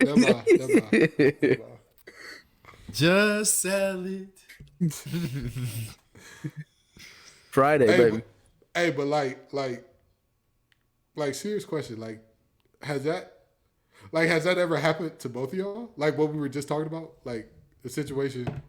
Never. Just sell it. Friday, Hey, baby. but like serious question. Has that has that ever happened to both of y'all? Like what we were just talking about, like the situation.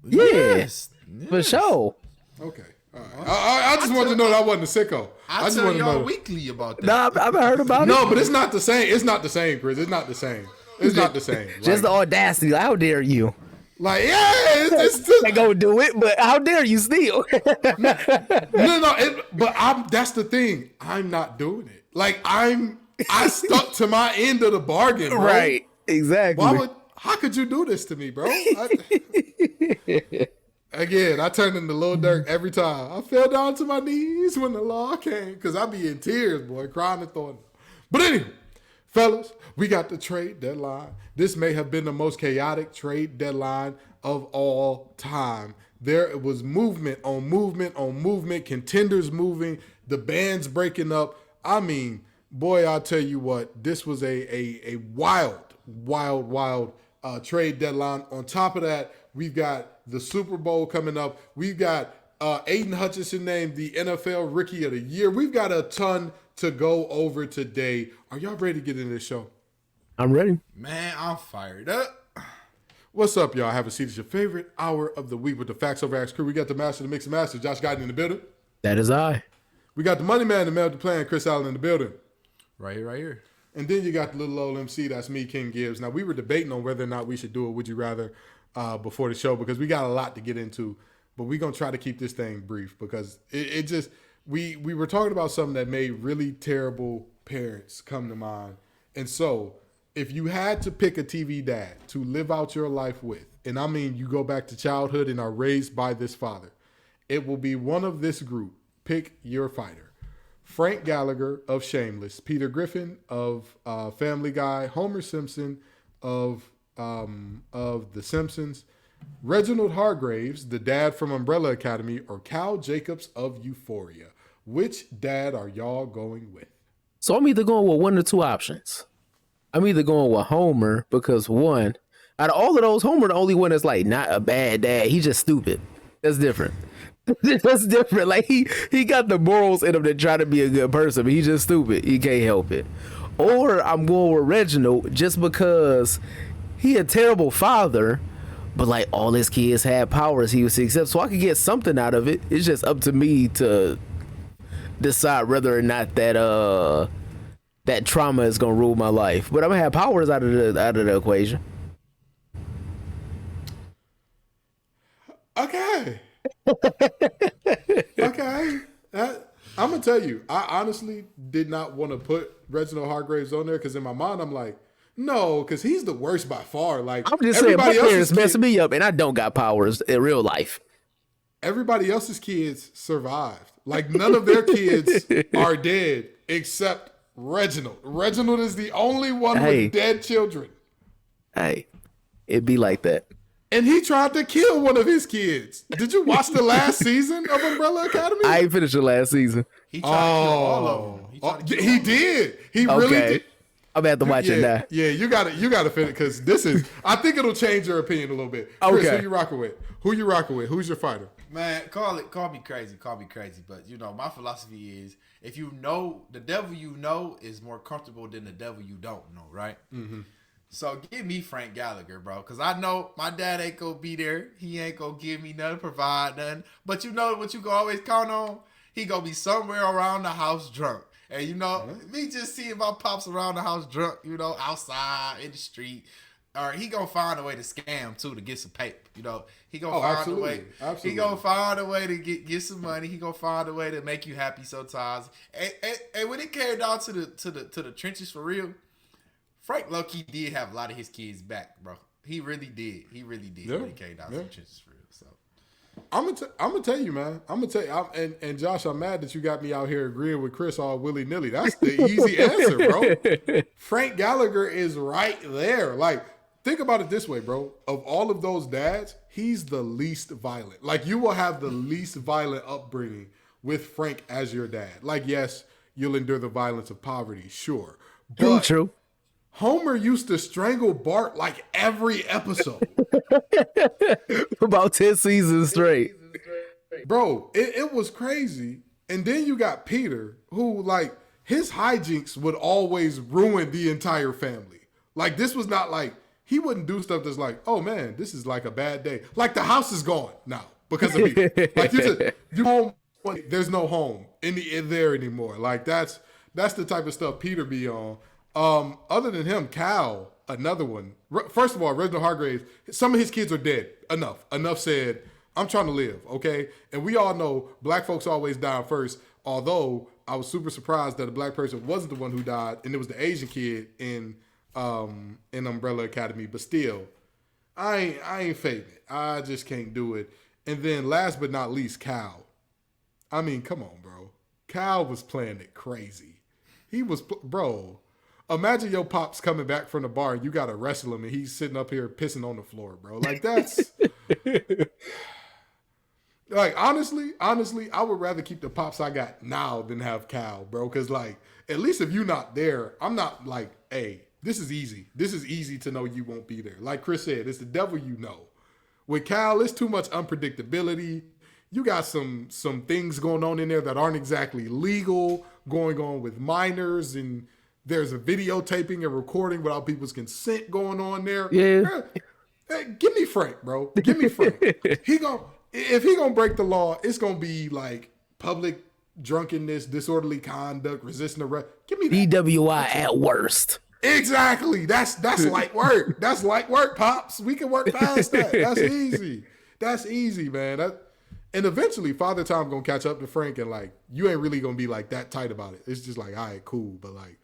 Yeah, Yes. for sure. Okay, all right. I just wanted to know that I wasn't a sicko. I just tell wanted to y'all know. weekly about that. Nah, I've heard about it. No, but it's not the same. It's not the same, Chris. It's not the same. It's not the same. Just the audacity. Like, how dare you? It's just, They go do it, but how dare you steal? no. But that's the thing. I'm not doing it. Like I stuck to my end of the bargain, bro. Right. Exactly. How could you do this to me, bro? Again, I turned into Lil Durk every time. I fell down to my knees when the law came because I be in tears, boy, crying and throwing. But anyway, fellas, we got the trade deadline. This may have been the most chaotic trade deadline of all time. There was movement on movement on movement, contenders moving, the bands breaking up. I mean, boy, I'll tell you what, this was a wild trade deadline. On top of that, we've got the Super Bowl coming up. We've got Aiden Hutchinson named the NFL Rookie of the Year. We've got a ton to go over today. Are y'all ready to get into this show? I'm ready. Man, I'm fired up. What's up, y'all? Have a seat. It's your favorite hour of the week with the Facts Over Acts crew. We got the master, the mix and master, Josh Guyton in the building. That is I. We got the money man, the mail to plan, Chris Allen in the building. Right here. And then you got the little old MC, that's me, King Gibbs. Now, we were debating on whether or not we should do a Would You Rather before the show because we got a lot to get into. But we're going to try to keep this thing brief because it just, we were talking about something that made really terrible parents come to mind. And so, if you had to pick a TV dad to live out your life with, and I mean you go back to childhood and are raised by this father, it will be one of this group. Pick your fighter. Frank Gallagher of Shameless, Peter Griffin of Family Guy, Homer Simpson of The Simpsons, Reginald Hargraves, the dad from Umbrella Academy, or Cal Jacobs of Euphoria. Which dad are y'all going with? So I'm either going with one or two options. I'm either going with Homer because one, out of all of those, Homer the only one that's like not a bad dad. He's just stupid. That's different. That's different. Like he got the morals in him to try to be a good person, but he's just stupid. He can't help it. Or I'm going with Reginald just because he a terrible father, but like all his kids had powers he was to accept. So I could get something out of it. It's just up to me to decide whether or not that that trauma is gonna rule my life. But I'm gonna have powers out of the equation. Okay. Okay. I'm going to tell you, I honestly did not want to put Reginald Hargraves on there because in my mind, I'm like, no, because he's the worst by far. Like, I'm just saying, my parents messing me up and I don't got powers in real life. Everybody else's kids survived. Like, none of their kids are dead except Reginald. Reginald is the only one with dead children. Hey, it'd be like that. And he tried to kill one of his kids. Did you watch the last season of Umbrella Academy? I ain't finished the last season. He tried to kill all of them. He did. He really did. I'm gonna have to watch it now. Yeah, you got to finish because this is. I think it'll change your opinion a little bit. Chris, who you rocking with? Who's your fighter? Man, call me crazy, but you know my philosophy is if you know the devil you know is more comfortable than the devil you don't know, right? Mm-hmm. So give me Frank Gallagher, bro, because I know my dad ain't gonna be there. He ain't gonna give me nothing, provide nothing. But you know what you can always count on? He gonna be somewhere around the house drunk. And you know, me just seeing my pops around the house drunk, you know, outside in the street. Or he gonna find a way to scam too to get some paper. You know, he gonna find a way. Absolutely. He gonna find a way to get some money. He gonna find a way to make you happy sometimes. And when it came down to the trenches for real, Frank low-key did have a lot of his kids back, bro. He really did. When it came down to the trenches for real. So I'm gonna tell you, man. I'm gonna tell you. And Josh, I'm mad that you got me out here agreeing with Chris all willy-nilly. That's the easy answer, bro. Frank Gallagher is right there. Like, think about it this way, bro. Of all of those dads, he's the least violent. Like, you will have the least violent upbringing with Frank as your dad. Like, yes, you'll endure the violence of poverty, sure. But True. Homer used to strangle Bart like every episode. About 10 seasons straight. Bro, it was crazy. And then you got Peter, who, like, his hijinks would always ruin the entire family. Like, this was not like, he wouldn't do stuff that's like, oh man, this is like a bad day. Like, the house is gone now because of Peter. Like, you home, there's no home in there anymore. Like, that's the type of stuff Peter be on. Other than him, Cal, another one. First of all, Reginald Hargraves, some of his kids are dead. Enough said. I'm trying to live, okay? And we all know black folks always die first, although I was super surprised that a black person wasn't the one who died, and it was the Asian kid in Umbrella Academy. But still, I ain't fading it. I just can't do it. And then last but not least, Cal. I mean, come on, bro. Cal was playing it crazy. He was, bro. Imagine your pops coming back from the bar and you got to wrestle him and he's sitting up here pissing on the floor, bro. Like, that's... Like, honestly, I would rather keep the pops I got now than have Cal, bro. Because, like, at least if you're not there, I'm not like, hey, this is easy. This is easy to know you won't be there. Like Chris said, it's the devil you know. With Cal, it's too much unpredictability. You got some things going on in there that aren't exactly legal, going on with minors, and there's a videotaping and recording without people's consent going on there. Yeah. Hey, give me Frank, bro. Give me Frank. If he gonna break the law, it's gonna be like public drunkenness, disorderly conduct, resisting arrest. Give me that. DWI at worst. Exactly. That's light work. That's light work, pops. We can work past that. That's easy. That's easy, man. And eventually, Father Time gonna catch up to Frank, and like you ain't really gonna be like that tight about it. It's just like, all right, cool. But like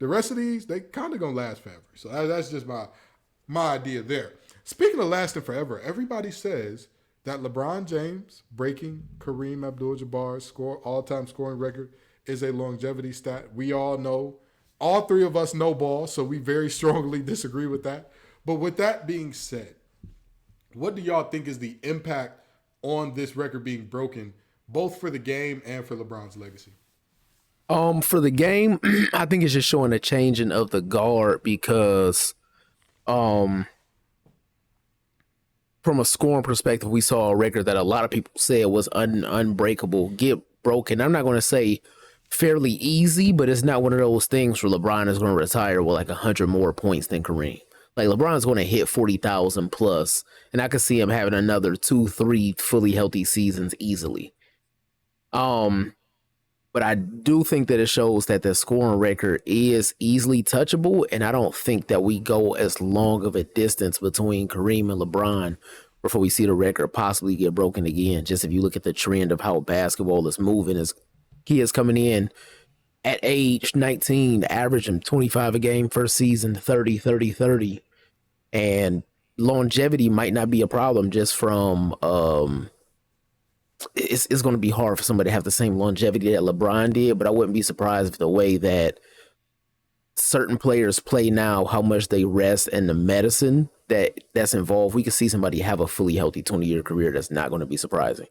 the rest of these, they kind of gonna last forever. So that's just my idea there. Speaking of lasting forever, everybody says that LeBron James breaking Kareem Abdul-Jabbar's all-time scoring record is a longevity stat. We all know, all three of us know ball, so we very strongly disagree with that. But with that being said, what do y'all think is the impact on this record being broken, both for the game and for LeBron's legacy? For the game, I think it's just showing a changing of the guard because, from a scoring perspective, we saw a record that a lot of people said was unbreakable get broken. I'm not going to say fairly easy, but it's not one of those things where LeBron is going to retire with like 100 more points than Kareem. Like LeBron's going to hit 40,000 plus, and I could see him having another 2-3 fully healthy seasons easily. But I do think that it shows that the scoring record is easily touchable, and I don't think that we go as long of a distance between Kareem and LeBron before we see the record possibly get broken again. Just if you look at the trend of how basketball is moving, as he is coming in at age 19, averaging 25 a game first season, 30. And longevity might not be a problem just from it's going to be hard for somebody to have the same longevity that LeBron did, but I wouldn't be surprised if the way that certain players play now, how much they rest and the medicine that's involved, we could see somebody have a fully healthy 20-year career. That's not going to be surprising.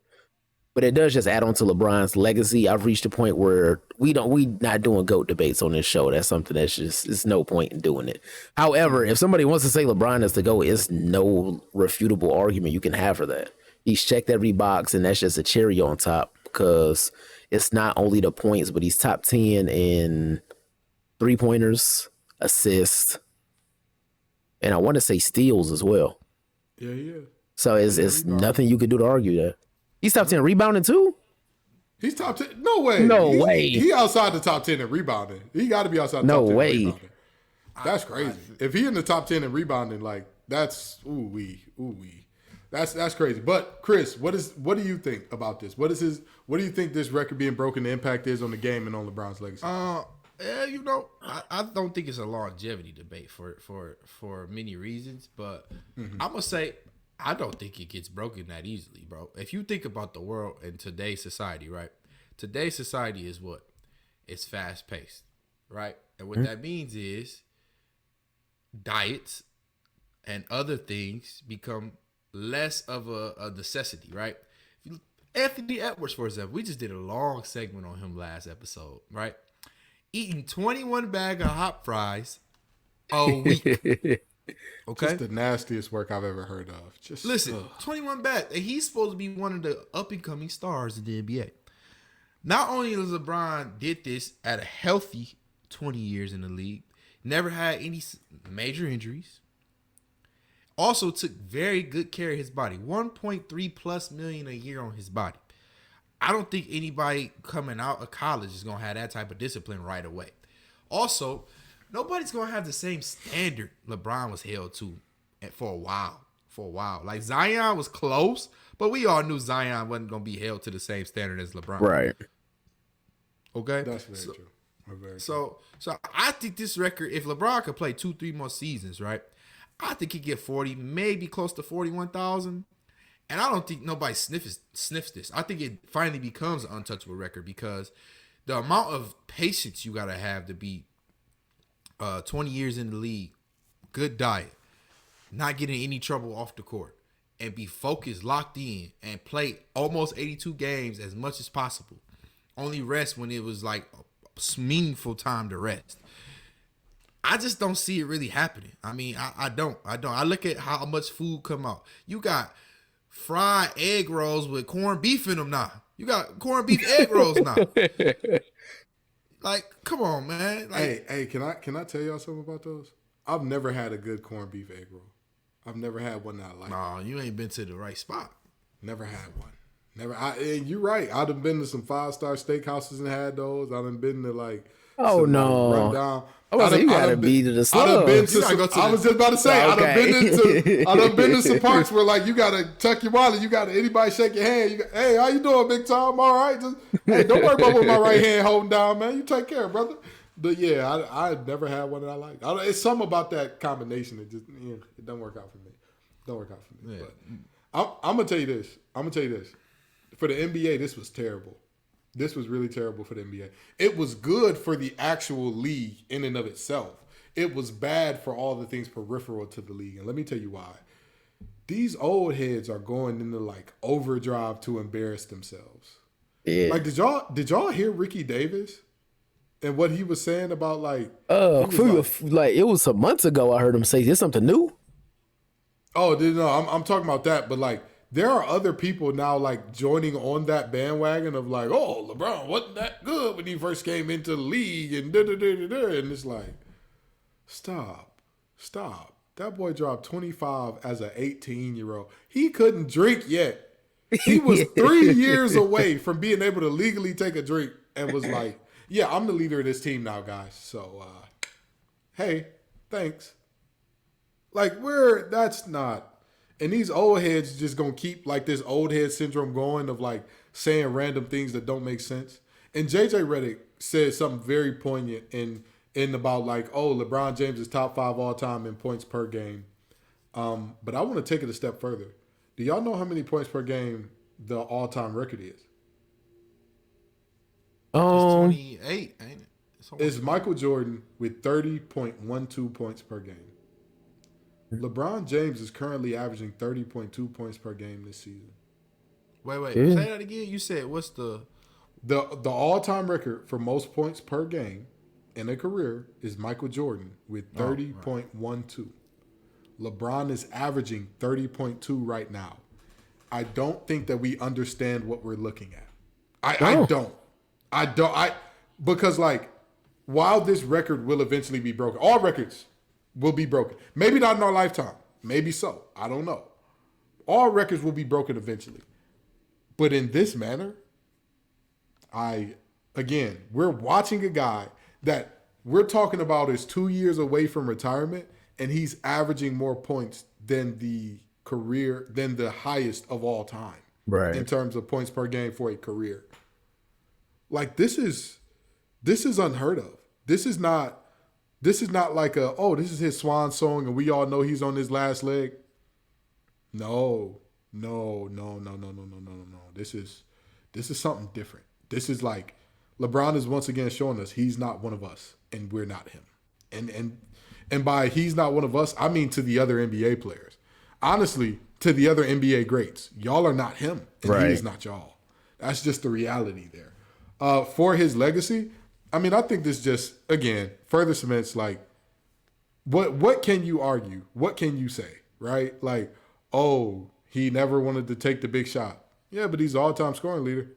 But it does just add on to LeBron's legacy. I've reached a point where we not doing GOAT debates on this show. That's something that's just, it's no point in doing it. However, if somebody wants to say LeBron is the GOAT, it's no refutable argument you can have for that. He's checked every box, and that's just a cherry on top because it's not only the points, but he's top 10 in three-pointers, assists, and I want to say steals as well. Yeah. So it's nothing you could do to argue that. He's top 10 rebounding too? He's top 10. No way. No way. He outside the top 10 in rebounding. He got to be outside the top 10 in rebounding. That's crazy. If he in the top 10 in rebounding, like, that's ooh-wee. That's crazy. But Chris, what do you think about this? What do you think this record being broken, the impact is on the game and on LeBron's legacy? I don't think it's a longevity debate for many reasons, but I'm gonna say I don't think it gets broken that easily, bro. If you think about the world in today's society, right? Today's society is what? It's fast paced, right? And what that means is diets and other things become less of a necessity, right? Anthony Edwards, for example, we just did a long segment on him last episode, right? Eating 21 bag of hot fries a week. Okay. Just the nastiest work I've ever heard of. Just Listen, 21 back. And he's supposed to be one of the up and coming stars in the NBA. Not only does LeBron did this at a healthy 20 years in the league, never had any major injuries. Also took very good care of his body. 1.3 plus million a year on his body. I don't think anybody coming out of college is going to have that type of discipline right away. Also, nobody's going to have the same standard LeBron was held to for a while. Like Zion was close, but we all knew Zion wasn't going to be held to the same standard as LeBron. Right. Okay? that's very true. Very true. So I think this record, if LeBron could play 2-3 more seasons, right? I think he'd get 40, maybe close to 41,000. And I don't think nobody sniffs this. I think it finally becomes an untouchable record because the amount of patience you got to have to be 20 years in the league, good diet, not getting any trouble off the court, and be focused, locked in, and play almost 82 games as much as possible. Only rest when it was like a meaningful time to rest. I just don't see it really happening. I mean, I don't. I look at how much food come out. You got fried egg rolls with corned beef in them now. You got corned beef egg rolls now. Like, come on, man. Like, hey, can I tell y'all something about those? I've never had a good corned beef egg roll. I've never had one that I like. no, you ain't been to the right spot. Never had one. Never. And you're right. I'd have been to some 5-star steakhouses and had those. I'd have been to like. Oh, some, no. Like, rundown. I was like, you gotta be to the slum. I was just about to say, Okay. I done been to some parks where like you gotta tuck your wallet, you gotta anybody shake your hand. Hey, how you doing, Big Tom? All right, hey, don't worry about what my right hand holding down, man. You take care, brother. But yeah, I never had one that I like. It's something about that combination that just it don't work out for me. Don't work out for me. Yeah. But I'm gonna tell you this. For the NBA, this was terrible. This was really terrible for the NBA. It was good for the actual league in and of itself. It was bad for all the things peripheral to the league. And let me tell you why. These old heads are going into like overdrive to embarrass themselves. Yeah. Like, did y'all hear Ricky Davis and what he was saying about like? Like it was some months ago. I heard him say, "Is this something new?" Oh, no, I'm talking about that. But like, there are other people now like joining on that bandwagon of like, oh, LeBron wasn't that good when he first came into the league and and it's like, stop. That boy dropped 25 as an 18-year-old. He couldn't drink yet. He was 3 years away from being able to legally take a drink and was like, yeah, I'm the leader of this team now, guys. So, hey, thanks. Like, that's not. And these old heads just going to keep like this old head syndrome going of like saying random things that don't make sense. And JJ Redick said something very poignant in about like, oh, LeBron James is top 5 all time in points per game. But I want to take it a step further. Do y'all know how many points per game the all time record is? It's 28, ain't it? It's Michael Jordan with 30.12 points per game. LeBron James is currently averaging 30.2 points per game this season. Wait. Say that again. You said what's the all-time record for most points per game in a career is Michael Jordan with 30.12. LeBron is averaging 30.2 right now. I don't think that we understand what we're looking at. I don't. Because like while this record will eventually be broken, all records will be broken. Maybe not in our lifetime. Maybe so. I don't know. All records will be broken eventually. But in this manner, we're watching a guy that we're talking about is 2 years away from retirement, and he's averaging more points than the highest of all time. Right. In terms of points per game for a career. Like this is unheard of. This is not like this is his swan song and we all know he's on his last leg. No. This is something different. This is like LeBron is once again showing us he's not one of us and we're not him. And by he's not one of us, I mean to the other NBA players. Honestly, to the other NBA greats. Y'all are not him and he is not y'all. That's just the reality there. For his legacy, I mean, I think this just, again, further cements like what can you argue? What can you say? Right? Like, oh, he never wanted to take the big shot. Yeah, but he's the all-time scoring leader.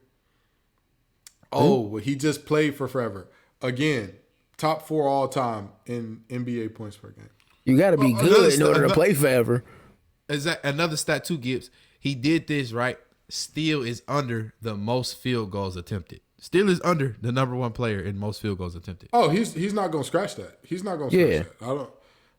Oh, well, he just played for forever. Again, top 4 all-time in NBA points per game. You got to be good in order to play forever. Is that another stat too, Gibbs? He did this, right? Still is under the most field goals attempted. Still is under the number 1 player in most field goals attempted. Oh, he's not going to scratch that. He's not going to scratch that. I don't,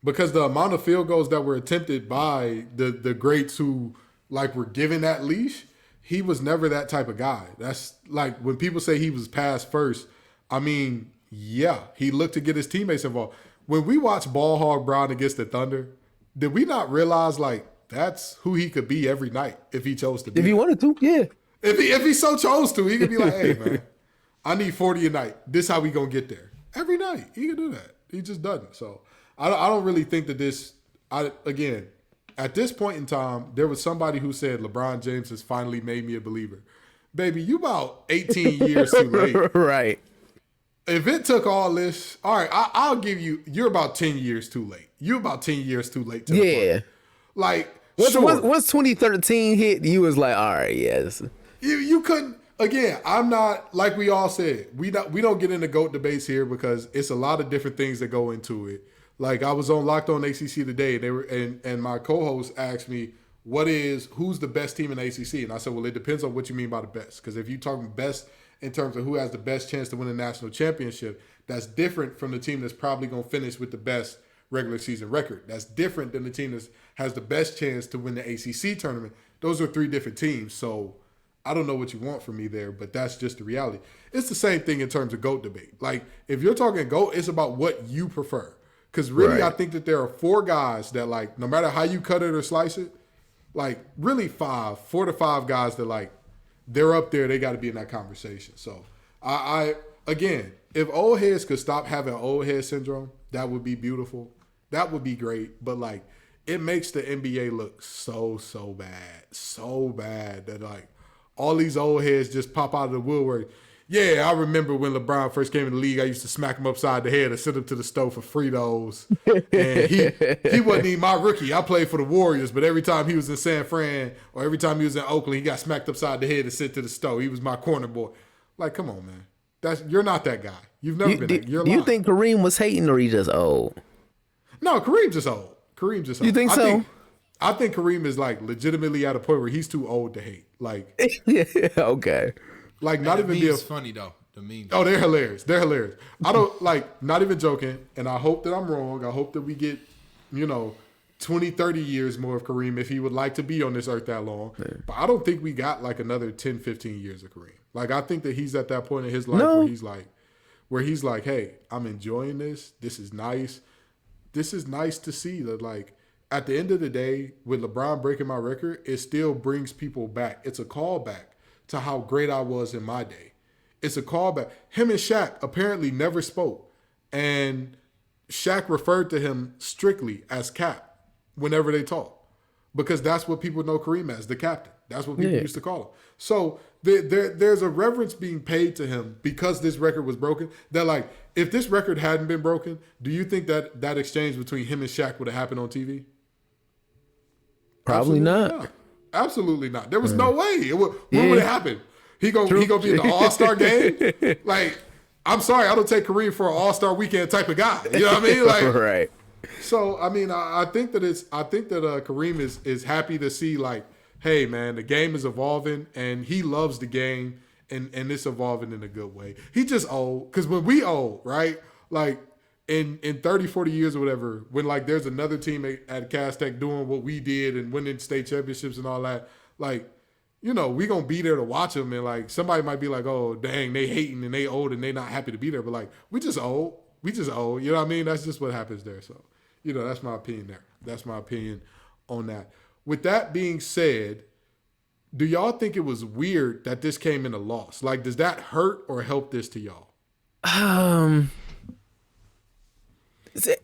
because the amount of field goals that were attempted by the greats who like were given that leash, he was never that type of guy. That's like when people say he was pass first. I mean, yeah, he looked to get his teammates involved. When we watched Ball Hog Brown against the Thunder, did we not realize like that's who he could be every night if he chose to be? If he wanted to, yeah. If he so chose to, he could be like, hey man, I need 40 a night. This how we gonna get there. Every night. He can do that. He just doesn't. So I don't really think that this again, at this point in time, there was somebody who said LeBron James has finally made me a believer. Baby, you about 18 years too late. Right. If it took all this, all right, I'll give you, you're about 10 years too late. You're about 10 years too late. To yeah. Like, once 2013 hit, you was like, all right, yes. You couldn't, again, I'm not, like we all said, we don't get into GOAT debates here because it's a lot of different things that go into it. Like I was on Locked On ACC today, and my co-host asked me, who's the best team in the ACC? And I said, well, it depends on what you mean by the best. Because if you're talking best in terms of who has the best chance to win a national championship, that's different from the team that's probably going to finish with the best regular season record. That's different than the team that has the best chance to win the ACC tournament. Those are 3 different teams. So I don't know what you want from me there, but that's just the reality. It's the same thing in terms of GOAT debate. Like if you're talking GOAT, it's about what you prefer. Because really, right. I think that there are 4 guys that, like, no matter how you cut it or slice it, like, really 4 to 5 guys that, like, they're up there. They got to be in that conversation. So, again, if old heads could stop having old head syndrome, that would be beautiful. That would be great. But, like, it makes the NBA look so bad that, like, all these old heads just pop out of the woodwork. Yeah, I remember when LeBron first came in the league, I used to smack him upside the head and send him to the stove for Fritos. And he wasn't even my rookie. I played for the Warriors, but every time he was in San Fran or every time he was in Oakland, he got smacked upside the head and sent to the stove. He was my corner boy. Like, come on, man. You're not that guy. You've never been that. You're do you think Kareem was hating or he just old? No, Kareem's just old. You think so? I think Kareem is, like, legitimately at a point where he's too old to hate. Like, yeah, okay. Like, not even be funny though. The memes. Oh, they're hilarious. They're hilarious. I don't like, not even joking. And I hope that I'm wrong. I hope that we get, 20, 30 years more of Kareem if he would like to be on this earth that long. Yeah. But I don't think we got like another 10, 15 years of Kareem. Like, I think that he's at that point in his life where he's like, hey, I'm enjoying this. This is nice. This is nice to see that, like, at the end of the day, with LeBron breaking my record, it still brings people back. It's a callback to how great I was in my day. It's a callback. Him and Shaq apparently never spoke. And Shaq referred to him strictly as Cap whenever they talk. Because that's what people know Kareem as, the captain. That's what people used to call him. So there's a reverence being paid to him because this record was broken. That, like, if this record hadn't been broken, do you think that exchange between him and Shaq would have happened on TV? Probably not. Absolutely not. There was no way. What would have happened? He gonna be in the All-Star game? Like, I'm sorry, I don't take Kareem for an All-Star weekend type of guy. You know what I mean? Like, right. So I mean, I think that Kareem is happy to see, like, hey man, the game is evolving and he loves the game and it's evolving in a good way. He just old. Because when we old, right? Like, in 30, 40 years or whatever, when, like, there's another team at Cass Tech doing what we did and winning state championships and all that, like, we going to be there to watch them. And, like, somebody might be like, oh, dang, they hating and they old and they not happy to be there. But, like, we just old. You know what I mean? That's just what happens there. So, that's my opinion there. That's my opinion on that. With that being said, do y'all think it was weird that this came in a loss? Like, does that hurt or help this to y'all?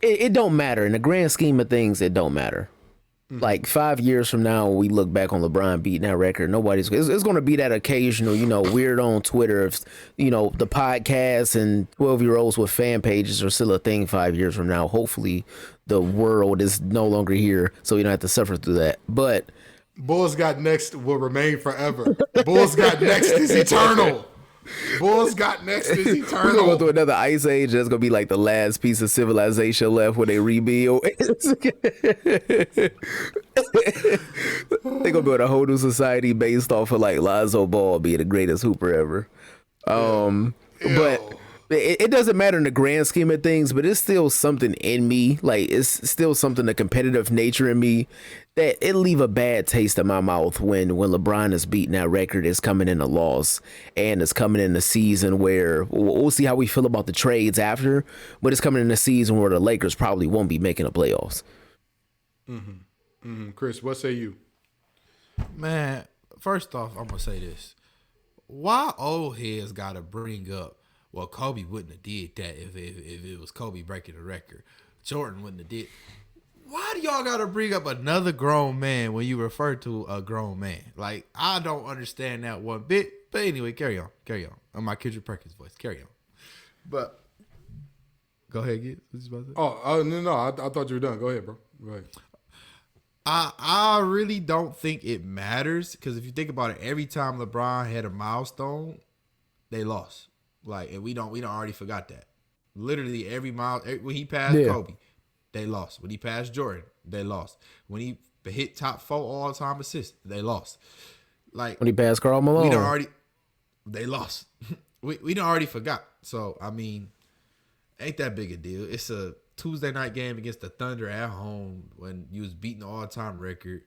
It don't matter. In the grand scheme of things, it don't matter. Mm-hmm. Like 5 years from now, when we look back on LeBron beating that record, it's going to be that occasional, weird on Twitter. If, the podcast and 12-year-olds with fan pages are still a thing 5 years from now. Hopefully the world is no longer here, so we don't have to suffer through that. But Bulls got next will remain forever. Bulls got next is eternal. Bulls got next is we're gonna go eternal. through another ice age. That's gonna be like the last piece of civilization left when they rebuild. They're gonna build a whole new society based off of like Lonzo Ball being the greatest hooper ever. But it doesn't matter in the grand scheme of things, but it's still something in me. Like it's still something, the competitive nature in me, that it leave a bad taste in my mouth when LeBron is beating that record, is coming in a loss, and it's coming in a season where we'll see how we feel about the trades after, but it's coming in a season where the Lakers probably won't be making the playoffs. Chris, what say you? Man, first off, I'm gonna say this: why old heads gotta bring up? Well, Kobe wouldn't have did that if it was Kobe breaking the record. Jordan wouldn't have did. Why do y'all gotta bring up another grown man when you refer to a grown man? Like, I don't understand that one bit. But anyway, carry on. On my Kendrick Perkins voice, carry on. But go ahead, get what you about to say? No, I thought you were done. Go ahead, bro. Go ahead. I really don't think it matters, because if you think about it, every time LeBron had a milestone, they lost. Like, and we don't already forgot that. Literally when he passed Kobe, they lost. When he passed Jordan, they lost. When he hit top 4 all-time assists, they lost. Like, When he passed Karl Malone, they lost. we done already forgot. So I mean, ain't that big a deal. It's a Tuesday night game against the Thunder at home when you was beating the all-time record.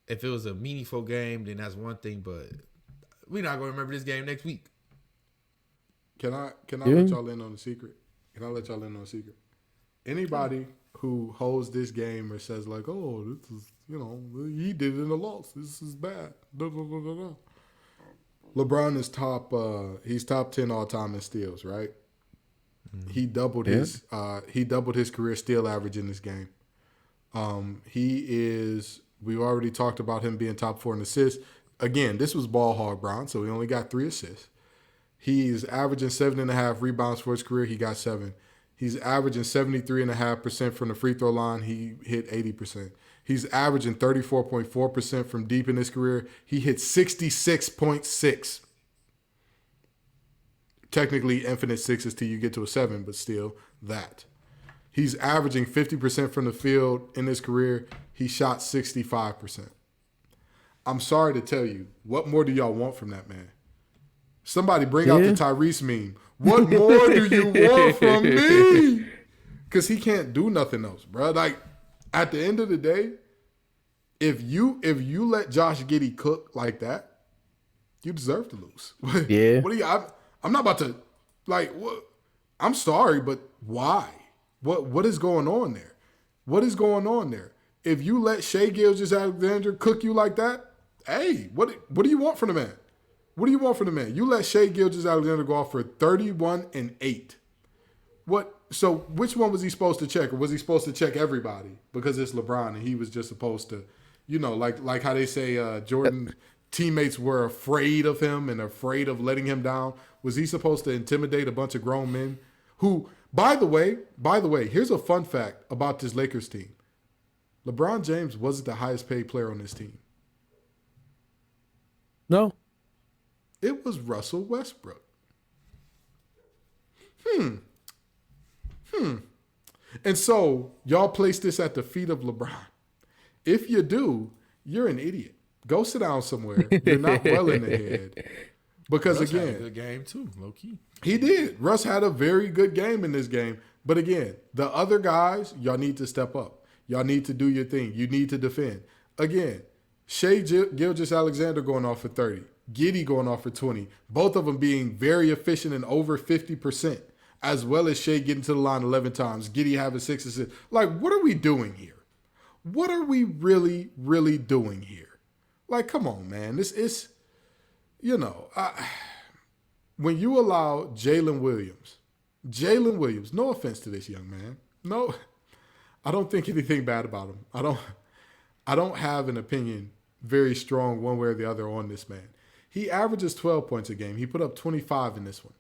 If it was a meaningful game, then that's one thing, but we're not gonna remember this game next week. Can I let y'all in on a secret? Anybody who holds this game or says like, "Oh, this is, he did it in a loss. This is bad." LeBron is he's top 10 all time in steals, right? He doubled his career steal average in this game. We already talked about him being top 4 in assists. Again, this was ball hog Bron, so he only got 3 assists. He's averaging 7.5 rebounds for his career. He got 7. He's averaging 73.5% from the free throw line. He hit 80%. He's averaging 34.4% from deep in his career. He hit 66.6. Technically, infinite sixes till you get to a 7, but still that. He's averaging 50% from the field in his career. He shot 65%. I'm sorry to tell you, what more do y'all want from that man? Somebody bring out the Tyrese meme. What more do you want from me? Because he can't do nothing else, bro. Like, at the end of the day, if you let Josh Giddey cook like that, you deserve to lose. Yeah. I'm not about to, like, what? I'm sorry, but why? What is going on there? What is going on there? If you let Shai Gilgeous-Alexander cook you like that, hey, what do you want from the man? What do you want from the man? You let Shai Gilgeous-Alexander go off for 31 and 8. So which one was he supposed to check? Or was he supposed to check everybody? Because it's LeBron and he was just supposed to, like how they say Jordan teammates were afraid of him and afraid of letting him down. Was he supposed to intimidate a bunch of grown men who, by the way, here's a fun fact about this Lakers team. LeBron James wasn't the highest paid player on this team. no. It was Russell Westbrook. And so y'all place this at the feet of LeBron. If you do, you're an idiot. Go sit down somewhere. You're not well in the head. Because Russ again, had a good game too, low key. he did. Russ had a very good game in this game. But again, the other guys, y'all need to step up. Y'all need to do your thing. You need to defend. Again, Shai Gilgeous-Alexander going off for 30. Giddey going off for 20. Both of them being very efficient and over 50%, as well as Shai getting to the line 11 times. Giddey having 6 assists. Like, what are we doing here? What are we really, really doing here? Like, come on, man. This is, when you allow Jalen Williams, no offense to this young man. No, I don't think anything bad about him. I don't have an opinion very strong one way or the other on this man. He averages 12 points a game. He put up 25 in this one.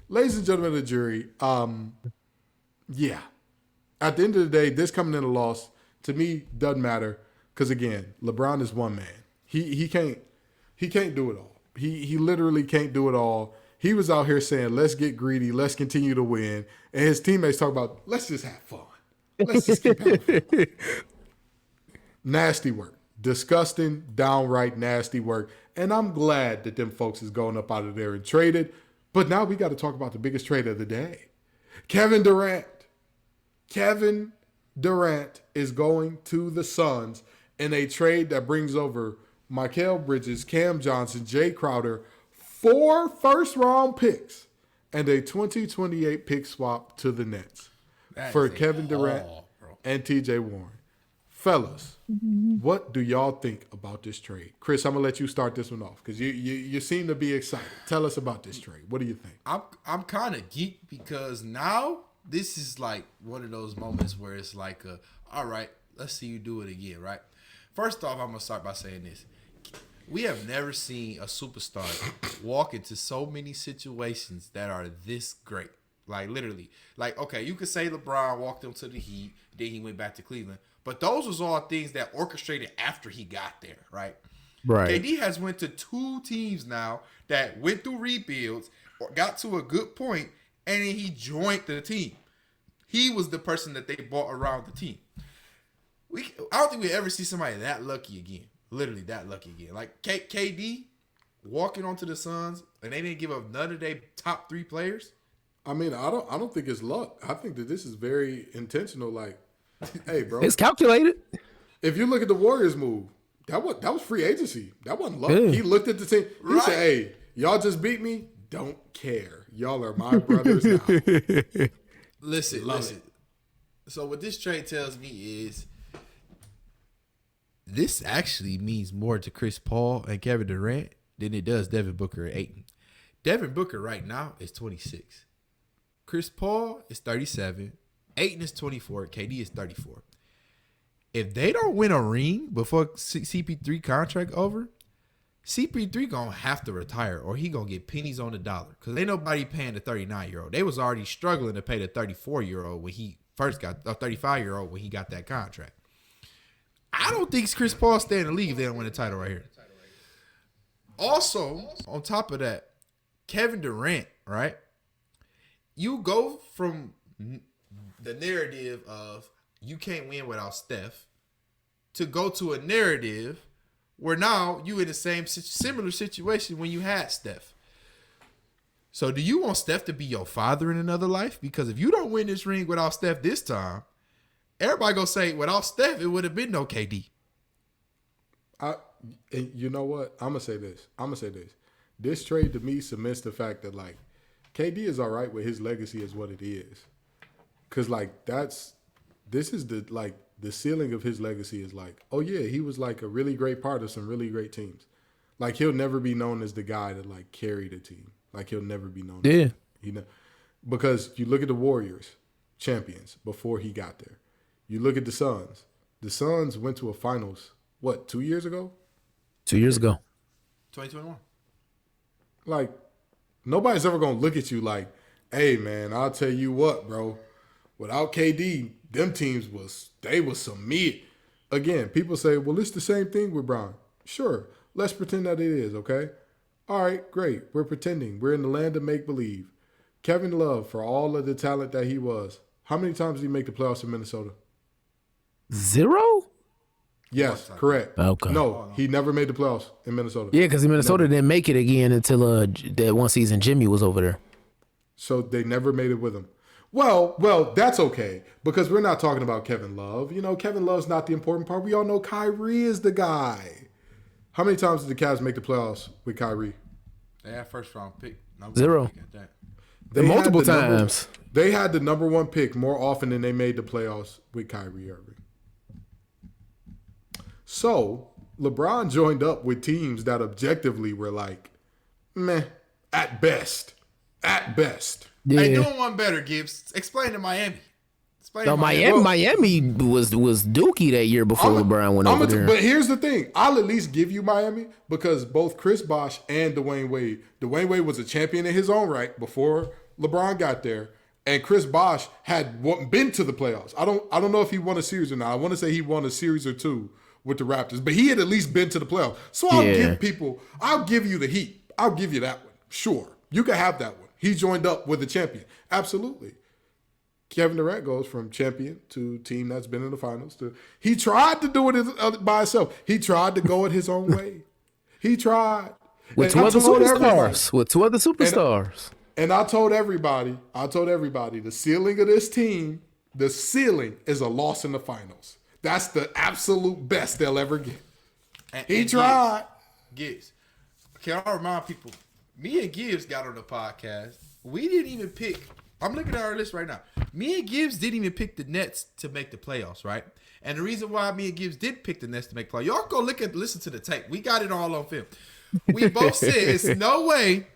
Ladies and gentlemen of the jury, yeah. At the end of the day, this coming in a loss to me doesn't matter because again, LeBron is one man. He can't do it all. He literally can't do it all. He was out here saying, "Let's get greedy. Let's continue to win," and his teammates talk about, "Let's just have fun. Let's just keep having fun." Nasty work. Disgusting, downright nasty work. And I'm glad that them folks is going up out of there and traded. But now we got to talk about the biggest trade of the day. Kevin Durant. Kevin Durant is going to the Suns in a trade that brings over Mikal Bridges, Cam Johnson, Jay Crowder, 4 first-round picks, and a 2028 pick swap to the Nets for Kevin Durant and TJ Warren. Fellas, what do y'all think about this trade? Chris, I'm gonna let you start this one off because you seem to be excited. Tell us about this trade. What do you think? I'm kind of geeked because now this is like one of those moments where it's like, all right, let's see you do it again, right? First off, I'm gonna start by saying this: we have never seen a superstar walk into so many situations that are this great. Like literally, like okay, you could say LeBron walked into the Heat, then he went back to Cleveland. But those was all things that orchestrated after he got there, right? Right. KD has went to 2 teams now that went through rebuilds or got to a good point, and then he joined the team. He was the person that they brought around the team. I don't think we ever see somebody that lucky again. Literally that lucky again. Like KD walking onto the Suns, and they didn't give up none of their top 3 players. I mean, I don't think it's luck. I think that this is very intentional. Like, hey, bro, It's calculated. if you look at the Warriors move, that was free agency. That wasn't luck. Yeah. He looked at the team. He said, "Hey, y'all just beat me. Don't care. Y'all are my brothers now." Listen. So what this trade tells me is this actually means more to Chris Paul and Kevin Durant than it does Devin Booker and Ayton. Devin Booker right now is 26. Chris Paul is 37. Ayton is 24. KD is 34. If they don't win a ring before CP3 contract over, CP3 gonna have to retire or he gonna get pennies on the dollar because ain't nobody paying the 39-year-old. They was already struggling to pay the 34-year-old when he first got a 35-year-old when he got that contract. I don't think Chris Paul stay in the league if they don't win the title right here. Also, on top of that, Kevin Durant, right? You go from the narrative of you can't win without Steph to go to a narrative where now you in the same similar situation when you had Steph. So do you want Steph to be your father in another life? Because if you don't win this ring without Steph this time, everybody gonna say without Steph it would have been no KD. You know what? I'm gonna say this. This trade to me cements the fact that like KD is all right with his legacy is what it is. Cause like this is the ceiling of his legacy is like, oh yeah, he was like a really great part of some really great teams. Like he'll never be known as the guy that like carried a team. Like he'll never be known. Yeah. Because you look at the Warriors, champions before he got there. You look at the Suns. The Suns went to a finals, 2 years ago? 2 years ago. 2021. Like, nobody's ever going to look at you like, hey, man, I'll tell you what, bro. Without KD, them teams was some meat. Again, people say, well, it's the same thing with Bron. Sure, let's pretend that it is, okay? All right, great. We're pretending. We're in the land of make-believe. Kevin Love, for all of the talent that he was, how many times did he make the playoffs in Minnesota? 0? Yes, correct. Okay. No, he never made the playoffs in Minnesota. Yeah, because Minnesota didn't make it again until that one season Jimmy was over there. So they never made it with him. Well, that's okay because we're not talking about Kevin Love. You know, Kevin Love's not the important part. We all know Kyrie is the guy. How many times did the Cavs make the playoffs with Kyrie? They had first round pick. 0. They multiple had the times. They had the number 1 pick more often than they made the playoffs with Kyrie Irving. So LeBron joined up with teams that objectively were like, meh, at best. At best. Yeah. Hey, doing one better, Gibbs. Explain to Miami. No, Miami was dookie that year before LeBron went over there. But here's the thing. I'll at least give you Miami because both Chris Bosh and Dwayne Wade was a champion in his own right before LeBron got there. And Chris Bosh had been to the playoffs. I don't know if he won a series or not. I want to say he won a series or two with the Raptors, but he had at least been to the playoffs. So I'll give you the Heat. I'll give you that one. Sure. You can have that one. He joined up with a champion. Absolutely. Kevin Durant goes from champion to team that's been in the finals to he tried to do it by himself. He tried to go it his own way. He tried. With two other superstars. And I told everybody, the ceiling of this team, the ceiling is a loss in the finals. That's the absolute best they'll ever get. He tried. Gibbs. Can I remind people, me and Gibbs got on the podcast. We didn't even pick. I'm looking at our list right now. Me and Gibbs didn't even pick the Nets to make the playoffs, right? And the reason why me and Gibbs did pick the Nets to make playoffs, y'all go listen to the tape. We got it all on film. We both said it's no way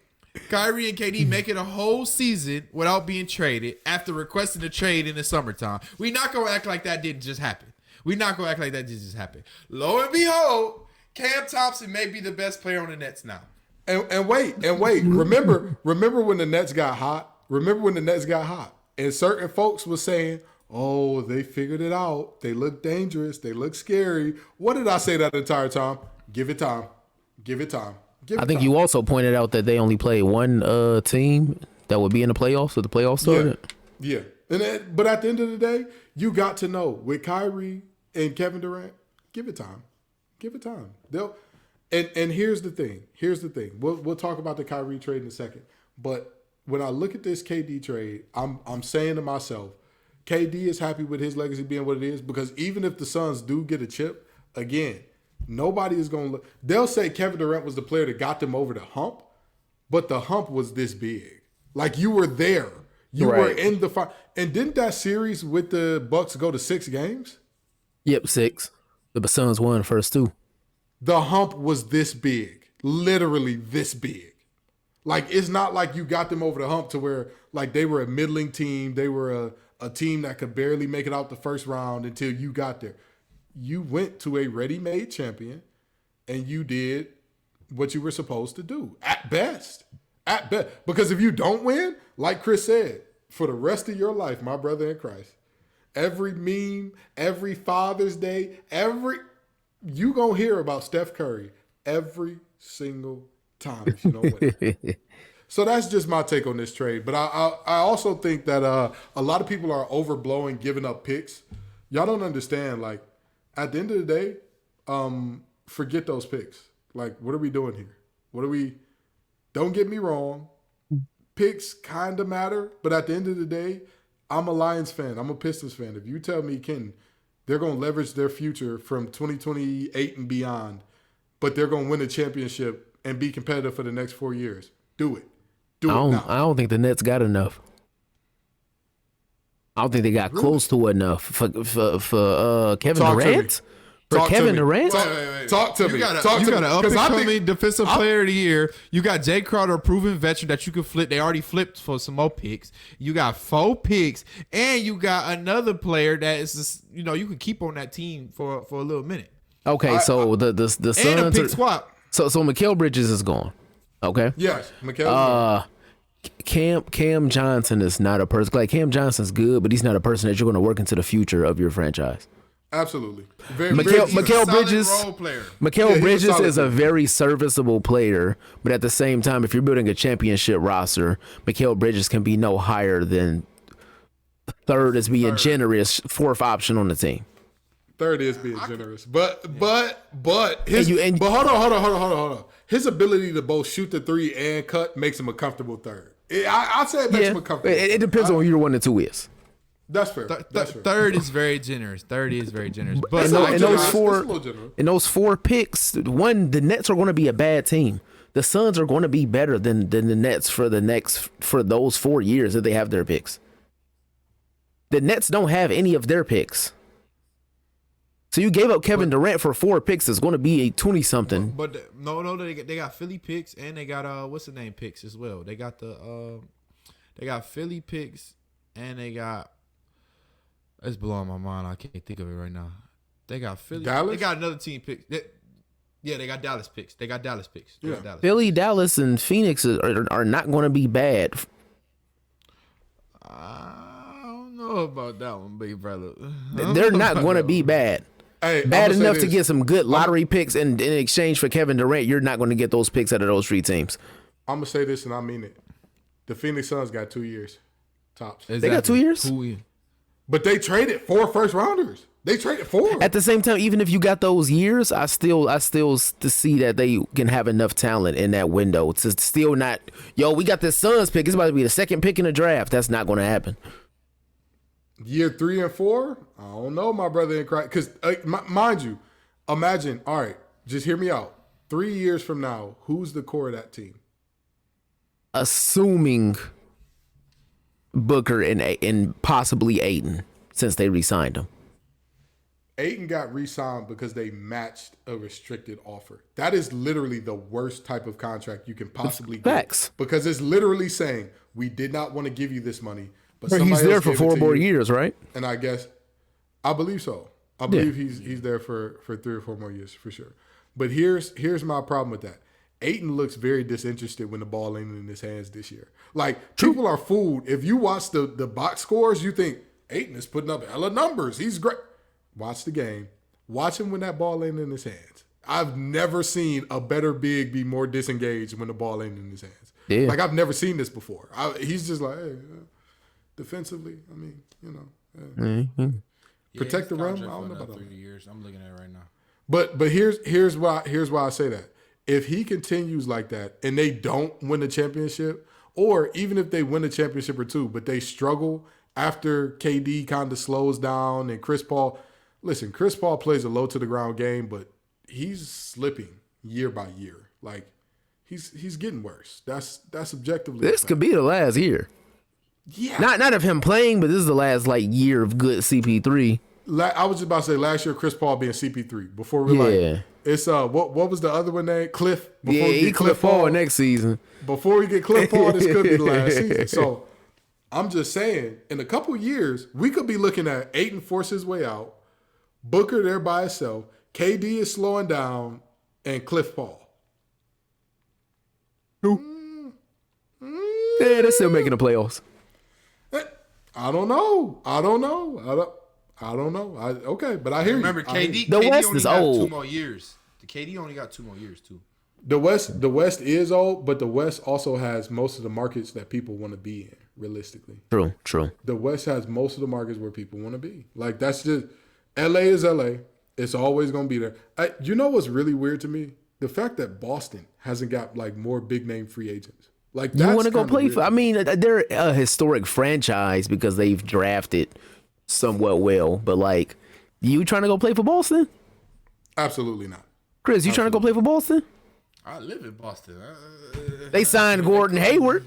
Kyrie and KD make it a whole season without being traded after requesting a trade in the summertime. We not going to act like that didn't just happen. Lo and behold, Cam Thompson may be the best player on the Nets now. And wait. Remember when the Nets got hot? And certain folks were saying, oh, they figured it out. They look dangerous. They look scary. What did I say that entire time? Give it time. I think you also pointed out that they only played one team that would be in the playoffs if the playoffs started. Yeah. But at the end of the day, you got to know with Kyrie and Kevin Durant, give it time. And here's the thing. We'll talk about the Kyrie trade in a second. But when I look at this KD trade, I'm saying to myself, KD is happy with his legacy being what it is because even if the Suns do get a chip, again, nobody is going to look. They'll say Kevin Durant was the player that got them over the hump, but the hump was this big. Like you were there. You were in the fight. And didn't that series with the Bucks go to 6 games? Yep, 6. The Suns won the first 2. The hump was this big. Literally this big. Like, it's not like you got them over the hump to where, like, they were a middling team. They were a team that could barely make it out the first round until you got there. You went to a ready-made champion, and you did what you were supposed to do, at best. Because if you don't win, like Chris said, for the rest of your life, my brother in Christ, every meme, every Father's Day, you going to hear about Steph Curry every single time if you don't win. So that's just my take on this trade. But I also think that a lot of people are overblowing giving up picks. Y'all don't understand. Like, at the end of the day, forget those picks. Like, what are we doing here? Don't get me wrong. Picks kind of matter. But at the end of the day, I'm a Lions fan. I'm a Pistons fan. If you tell me, Ken, they're going to leverage their future from 2028 and beyond, but they're going to win a championship and be competitive for the next 4 years, do it. I don't think the Nets got enough. I don't think they got close to enough for Kevin Durant. For Kevin Durant? Wait. Talk to me. You got an up-and-coming defensive player of the year. You got Jay Crowder, a proven veteran that you can flip. They already flipped for some more picks. You got 4 picks, and you got another player that is just, you can keep on that team for a little minute. Okay, so the Suns and a pick swap. So Mikal Bridges is gone. Okay. Yes, Mikal. Cam Johnson is not a person. Like, Cam Johnson's good, but he's not a person that you're going to work into the future of your franchise. Absolutely. Mikal Bridges is a player. very serviceable player, but at the same time, if you're building a championship roster, Mikal Bridges can be no higher than third as being generous, 4th option on the team. Third is being generous, but hold on. His ability to both shoot the 3 and cut makes him a comfortable third. I'd say it makes him a comfortable. It depends on who your 1 and 2 is. That's fair. Third is very generous. But in those 4 picks, the Nets are going to be a bad team. The Suns are going to be better than the Nets for those 4 years that they have their picks. The Nets don't have any of their picks. So you gave up Kevin Durant for 4 picks. It's going to be a 20-something. But no, they got Philly picks and they got what's the name picks as well. They got Philly picks and they got. It's blowing my mind. I can't think of it right now. They got Philly. Dallas? They got another team picks. They got Dallas picks. Philly, Dallas, and Phoenix are not going to be bad. I don't know about that one, big brother. They're not going to be bad. Hey, Bad I'ma say enough to this. get some good lottery picks, and in exchange for Kevin Durant, you're not going to get those picks out of those three teams. I'm gonna say this, and I mean it. The Phoenix Suns got 2 years, tops. They got 2 years? 2 years. But they traded 4 first rounders. They traded 4. At the same time, even if you got those years, I still to see that they can have enough talent in that window to still not. Yo, we got this Suns pick. It's about to be the second pick in the draft. That's not going to happen. Year 3 and 4, I don't know, my brother in Christ. Because mind you, imagine. All right, just hear me out. 3 years from now, who's the core of that team? Assuming Booker and possibly Ayton, since they re-signed him. Ayton got re-signed because they matched a restricted offer. That is literally the worst type of contract you can possibly get. Facts. Because it's literally saying, we did not want to give you this money, but He's somebody there else for gave it 4 to more you. years, right? And I believe so. I believe he's there for 3 or 4 more years for sure. But here's my problem with that. Ayton looks very disinterested when the ball ain't in his hands this year. Like, people are fooled. If you watch the box scores, you think Ayton is putting up hella numbers. He's great. Watch the game. Watch him when that ball ain't in his hands. I've never seen a better big be more disengaged when the ball ain't in his hands. Yeah. Like, I've never seen this before. He's just like, hey, defensively, I mean, protect the rim. I don't know about that. 3 years. I'm looking at it right now. But here's why I say that. If he continues like that and they don't win the championship, or even if they win a championship or 2, but they struggle after KD kind of slows down and Chris Paul plays a low to the ground game, but he's slipping year by year. Like he's getting worse. That's objectively. This could be the last year. Yeah. Not of him playing, but this is the last year of good CP3. I was just about to say last year Chris Paul being CP3 before we it's what was the other one name? Cliff. Before he Cliff Paul next season. Before we get Cliff Paul, this could be the last season. So I'm just saying, in a couple years, we could be looking at Ayton force his way out, Booker there by himself, KD is slowing down, and Cliff Paul. Who? Yeah, they're still making the playoffs. I don't know. Okay, but I hear Remember, you. KD, The KD West only is got old. 2 more years. The KD only got 2 more years too. The West is old, but the West also has most of the markets that people want to be in, realistically. True. The West has most of the markets where people want to be. Like, that's just LA is LA. It's always going to be there. You know what's really weird to me? The fact that Boston hasn't got more big name free agents. Like, You want to go play for? I mean, they're a historic franchise because they've drafted somewhat well. But you trying to go play for Boston? Absolutely not. Chris, you trying to go play for Boston? I live in Boston. They signed Gordon Hayward.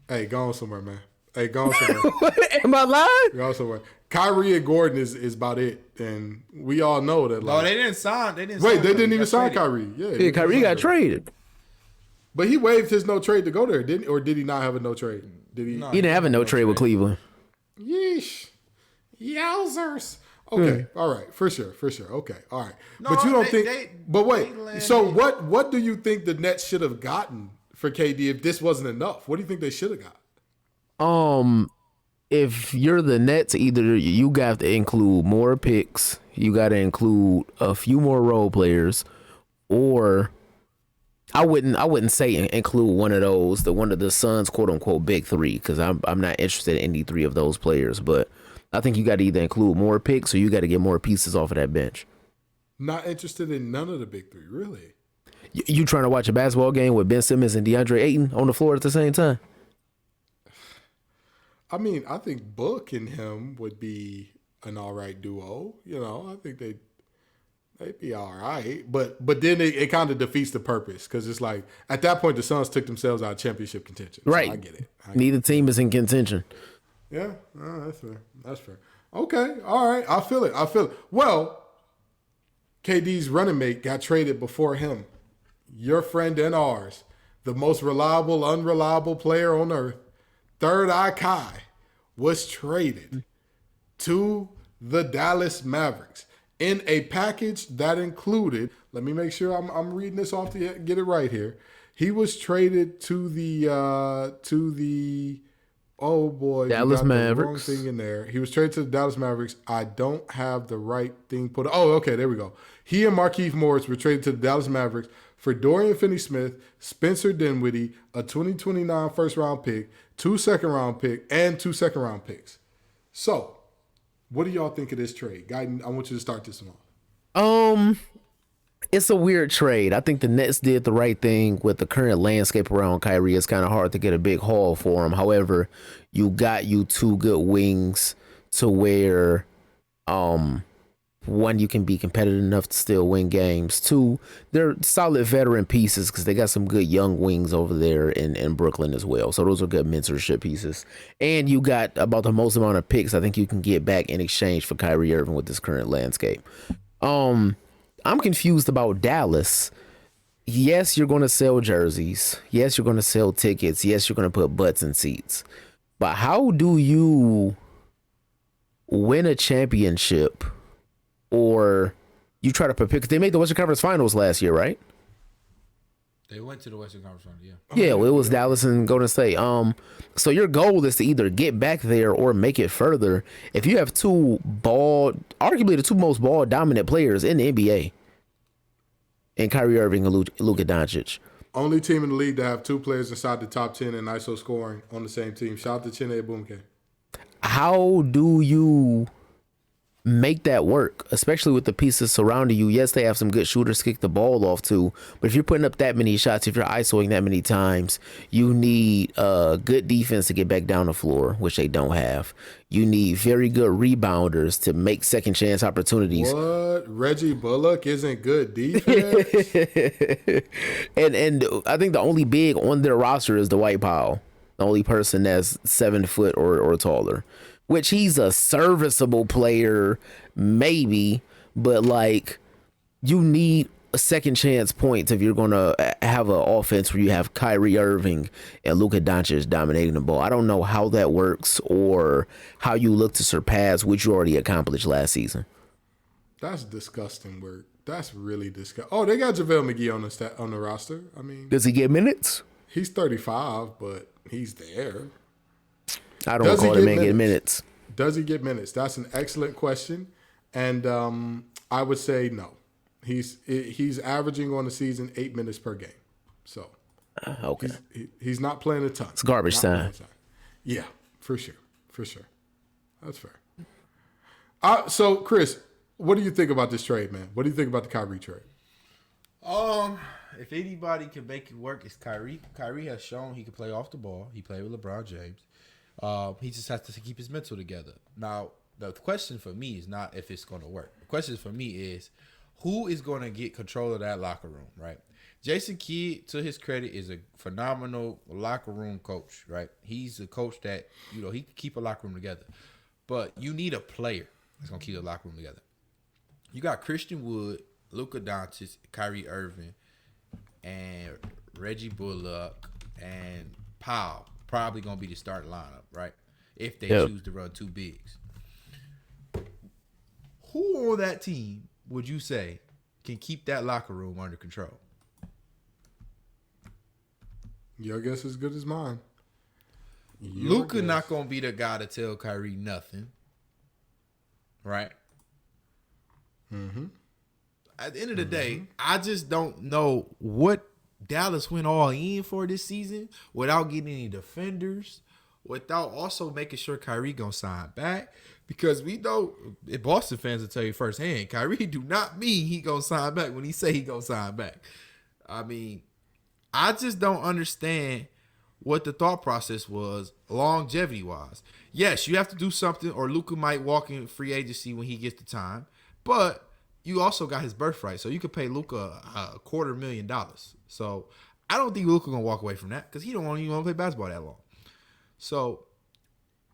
Hey, go on somewhere, man. Hey, go on somewhere. Am I lying? Go on somewhere. Kyrie and Gordon is about it, and we all know that. No, they didn't sign. They didn't. Wait, sign they him. didn't He even got sign traded. Kyrie. Yeah, Kyrie got traded. But he waived his no trade to go there, didn't? Or did he not have a no trade? Did he? No. He didn't have a no trade with Cleveland. Yeesh. Yowzers. Okay. All right. For sure. Okay. All right. No, but you don't they- think. they- but wait. they landed- So what do you think the Nets should have gotten for KD if this wasn't enough? What do you think they should have got? If you're the Nets, either you got to include more picks, you got to include a few more role players, or I wouldn't say include one of the Suns quote unquote big 3 because I'm not interested in any 3 of those players, but I think you got to either include more picks or you got to get more pieces off of that bench. Not interested in none of the big 3, really. You trying to watch a basketball game with Ben Simmons and DeAndre Ayton on the floor at the same time? I mean, I think Book and him would be an all right duo. I think they'd be all right. But then it kind of defeats the purpose because it's like at that point the Suns took themselves out of championship contention. So Right. I get it. Neither team is in contention. Yeah, that's fair. Okay, all right. I feel it. Well, KD's running mate got traded before him. Your friend and ours, the most reliable, unreliable player on earth, Third Eye Kai, was traded to the Dallas Mavericks in a package that included, let me make sure I'm reading this off to get it right here. He was traded to the Oh boy, Dallas you got the wrong Mavericks. thing in there. He was traded to the Dallas Mavericks. I don't have the right thing put. Oh, okay, there we go. He and Markieff Morris were traded to the Dallas Mavericks for Dorian Finney-Smith, Spencer Dinwiddie, a 2029 first-round pick, 2 second-round pick, and 2 second-round picks. So, what do y'all think of this trade? Guyton, I want you to start this one off. It's a weird trade. I think the Nets did the right thing with the current landscape around Kyrie. It's kind of hard to get a big haul for him. However, you got you two good wings to where, one, you can be competitive enough to still win games. Two, they're solid veteran pieces because they got some good young wings over there in Brooklyn as well. So those are good mentorship pieces. And you got about the most amount of picks I think you can get back in exchange for Kyrie Irving with this current landscape. I'm confused about Dallas. Yes, you're going to sell jerseys. Yes, you're going to sell tickets. Yes, you're going to put butts in seats. But how do you win a championship, or you try to prepare? Because they made the Western Conference Finals last year, right? They went to the Western Conference Finals, yeah. Yeah, well, it was Dallas and Golden State. So your goal is to either get back there or make it further. If you have arguably the two most ball dominant players in the NBA, and Kyrie Irving and Luka Doncic. Only team in the league to have 2 players inside the top 10 in ISO scoring on the same team. Shout out to Chiney Boomke. How do you make that work, especially with the pieces surrounding you? Yes, they have some good shooters to kick the ball off to, but if you're putting up that many shots, if you're isoing that many times, you need good defense to get back down the floor, which they don't have. You need very good rebounders to make second chance opportunities. What? Reggie Bullock isn't good defense? and I think the only big on their roster is Dwight Powell, the only person that's 7 foot or taller. Which he's a serviceable player, maybe, but like you need a second chance points if you're going to have an offense where you have Kyrie Irving and Luka Doncic dominating the ball. I don't know how that works or how you look to surpass what you already accomplished last season. That's disgusting work. That's really disgusting. Oh, they got JaVale McGee on the roster. I mean, does he get minutes? He's 35, but he's there. I don't recall the man getting minutes. Does he get minutes? That's an excellent question, and I would say no. He's averaging on the season 8 minutes per game, so okay. He's not playing a ton. It's garbage time. Yeah, for sure. That's fair. So Chris, what do you think about this trade, man? What do you think about the Kyrie trade? If anybody can make it work, it's Kyrie. Kyrie has shown he can play off the ball. He played with LeBron James. He just has to keep his mental together. Now, the question for me is not if it's going to work. The question for me is who is going to get control of that locker room, right? Jason Kidd, to his credit, is a phenomenal locker room coach, right? He's a coach that, he can keep a locker room together. But you need a player that's going to keep the locker room together. You got Christian Wood, Luka Doncic, Kyrie Irving, and Reggie Bullock, and Powell. Probably going to be the starting lineup, right? If they choose to run 2 bigs. Who on that team would you say can keep that locker room under control? Your guess is as good as mine. Luka not going to be the guy to tell Kyrie nothing, right? Mm-hmm. At the end of the day, I just don't know what Dallas went all in for this season without getting any defenders, without also making sure Kyrie gonna sign back. Because we know, Boston fans will tell you firsthand, Kyrie do not mean he gonna sign back when he say he gonna sign back. I mean, I just don't understand what the thought process was longevity-wise. Yes, you have to do something, or Luka might walk in free agency when he gets the time, but you also got his birthright, so you could pay Luka $250,000. So I don't think Luka gonna walk away from that because he don't even want to play basketball that long. So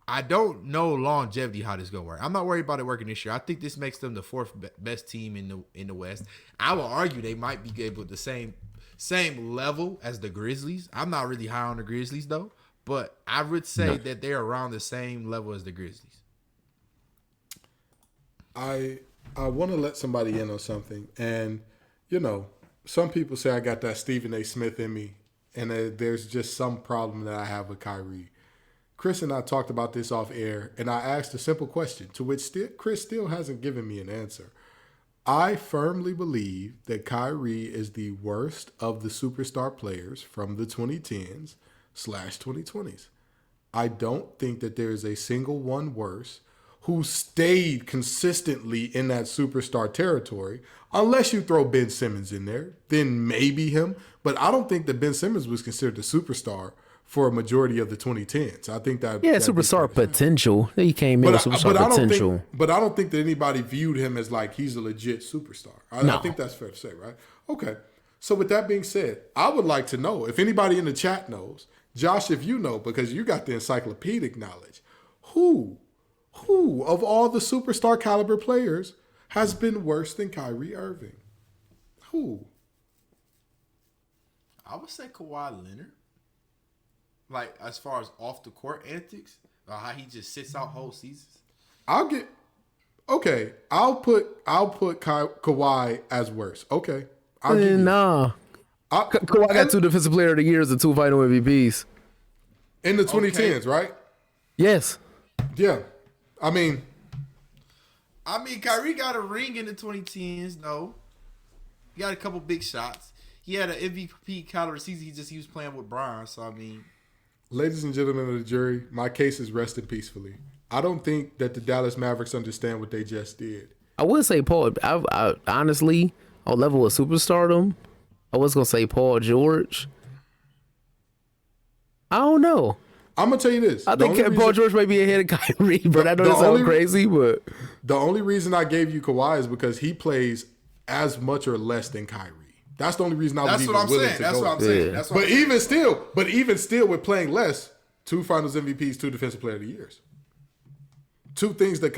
I don't know longevity how this gonna work. I'm not worried about it working this year. I think this makes them the 4th best team in the West. I will argue they might be able to the same level as the Grizzlies. I'm not really high on the Grizzlies though, but I would say that they're around the same level as the Grizzlies. I want to let somebody in on something. And, some people say I got that Stephen A. Smith in me, and there's just some problem that I have with Kyrie. Chris and I talked about this off air, and I asked a simple question to which Chris still hasn't given me an answer. I firmly believe that Kyrie is the worst of the superstar players from the 2010s/2020s. I don't think that there is a single one worse who stayed consistently in that superstar territory, unless you throw Ben Simmons in there, then maybe him. But I don't think that Ben Simmons was considered a superstar for a majority of the 2010s. I think that superstar potential. He came in with superstar potential. But I don't think that anybody viewed him as like he's a legit superstar. I think that's fair to say, right? Okay. So with that being said, I would like to know if anybody in the chat knows, Josh, if you know, because you got the encyclopedic knowledge, who of all the superstar caliber players has been worse than Kyrie Irving? Who? I would say Kawhi Leonard. Like, as far as off the court antics, or how he just sits out whole seasons. I'll put Kawhi as worse. Okay. I'll give you. Nah. Kawhi got 2 defensive player of the years and 2 final MVPs. In the 2010s, right? Yes. Yeah. I mean, Kyrie got a ring in the 2010s, no. He got a couple big shots. He had an MVP caliber season. He was playing with Bron, so I mean. Ladies and gentlemen of the jury, my case is resting peacefully. I don't think that the Dallas Mavericks understand what they just did. I would say Paul. I honestly, on level of superstardom, I was gonna say Paul George. I don't know. I'm gonna tell you this. I think Paul George may be ahead of Kyrie, but I know that sounds crazy. But the only reason I gave you Kawhi is because he plays as much or less than Kyrie. That's the only reason I was even willing to go. That's what I'm saying. That's what but even still, with playing less, 2 Finals MVPs, 2 Defensive Player of the Years, 2 things that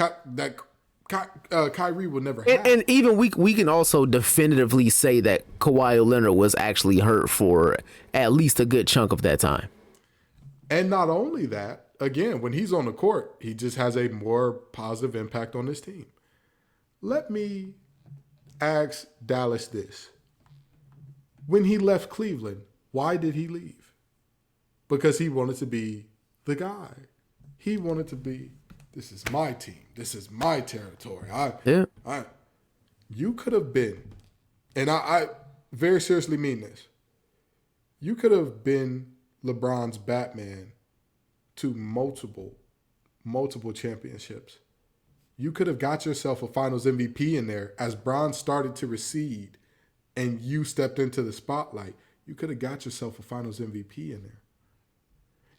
Kyrie will never have. And even we can also definitively say that Kawhi Leonard was actually hurt for at least a good chunk of that time. And not only that, again, when he's on the court, he just has a more positive impact on his team. Let me ask Dallas this. When he left Cleveland, why did he leave? Because he wanted to be the guy. He wanted to be, this is my team. This is my territory. You could have been, and I very seriously mean this, you could have been LeBron's Batman to multiple championships. You could have got yourself a Finals MVP in there as Bron started to recede and you stepped into the spotlight. You could have got yourself a Finals MVP in there.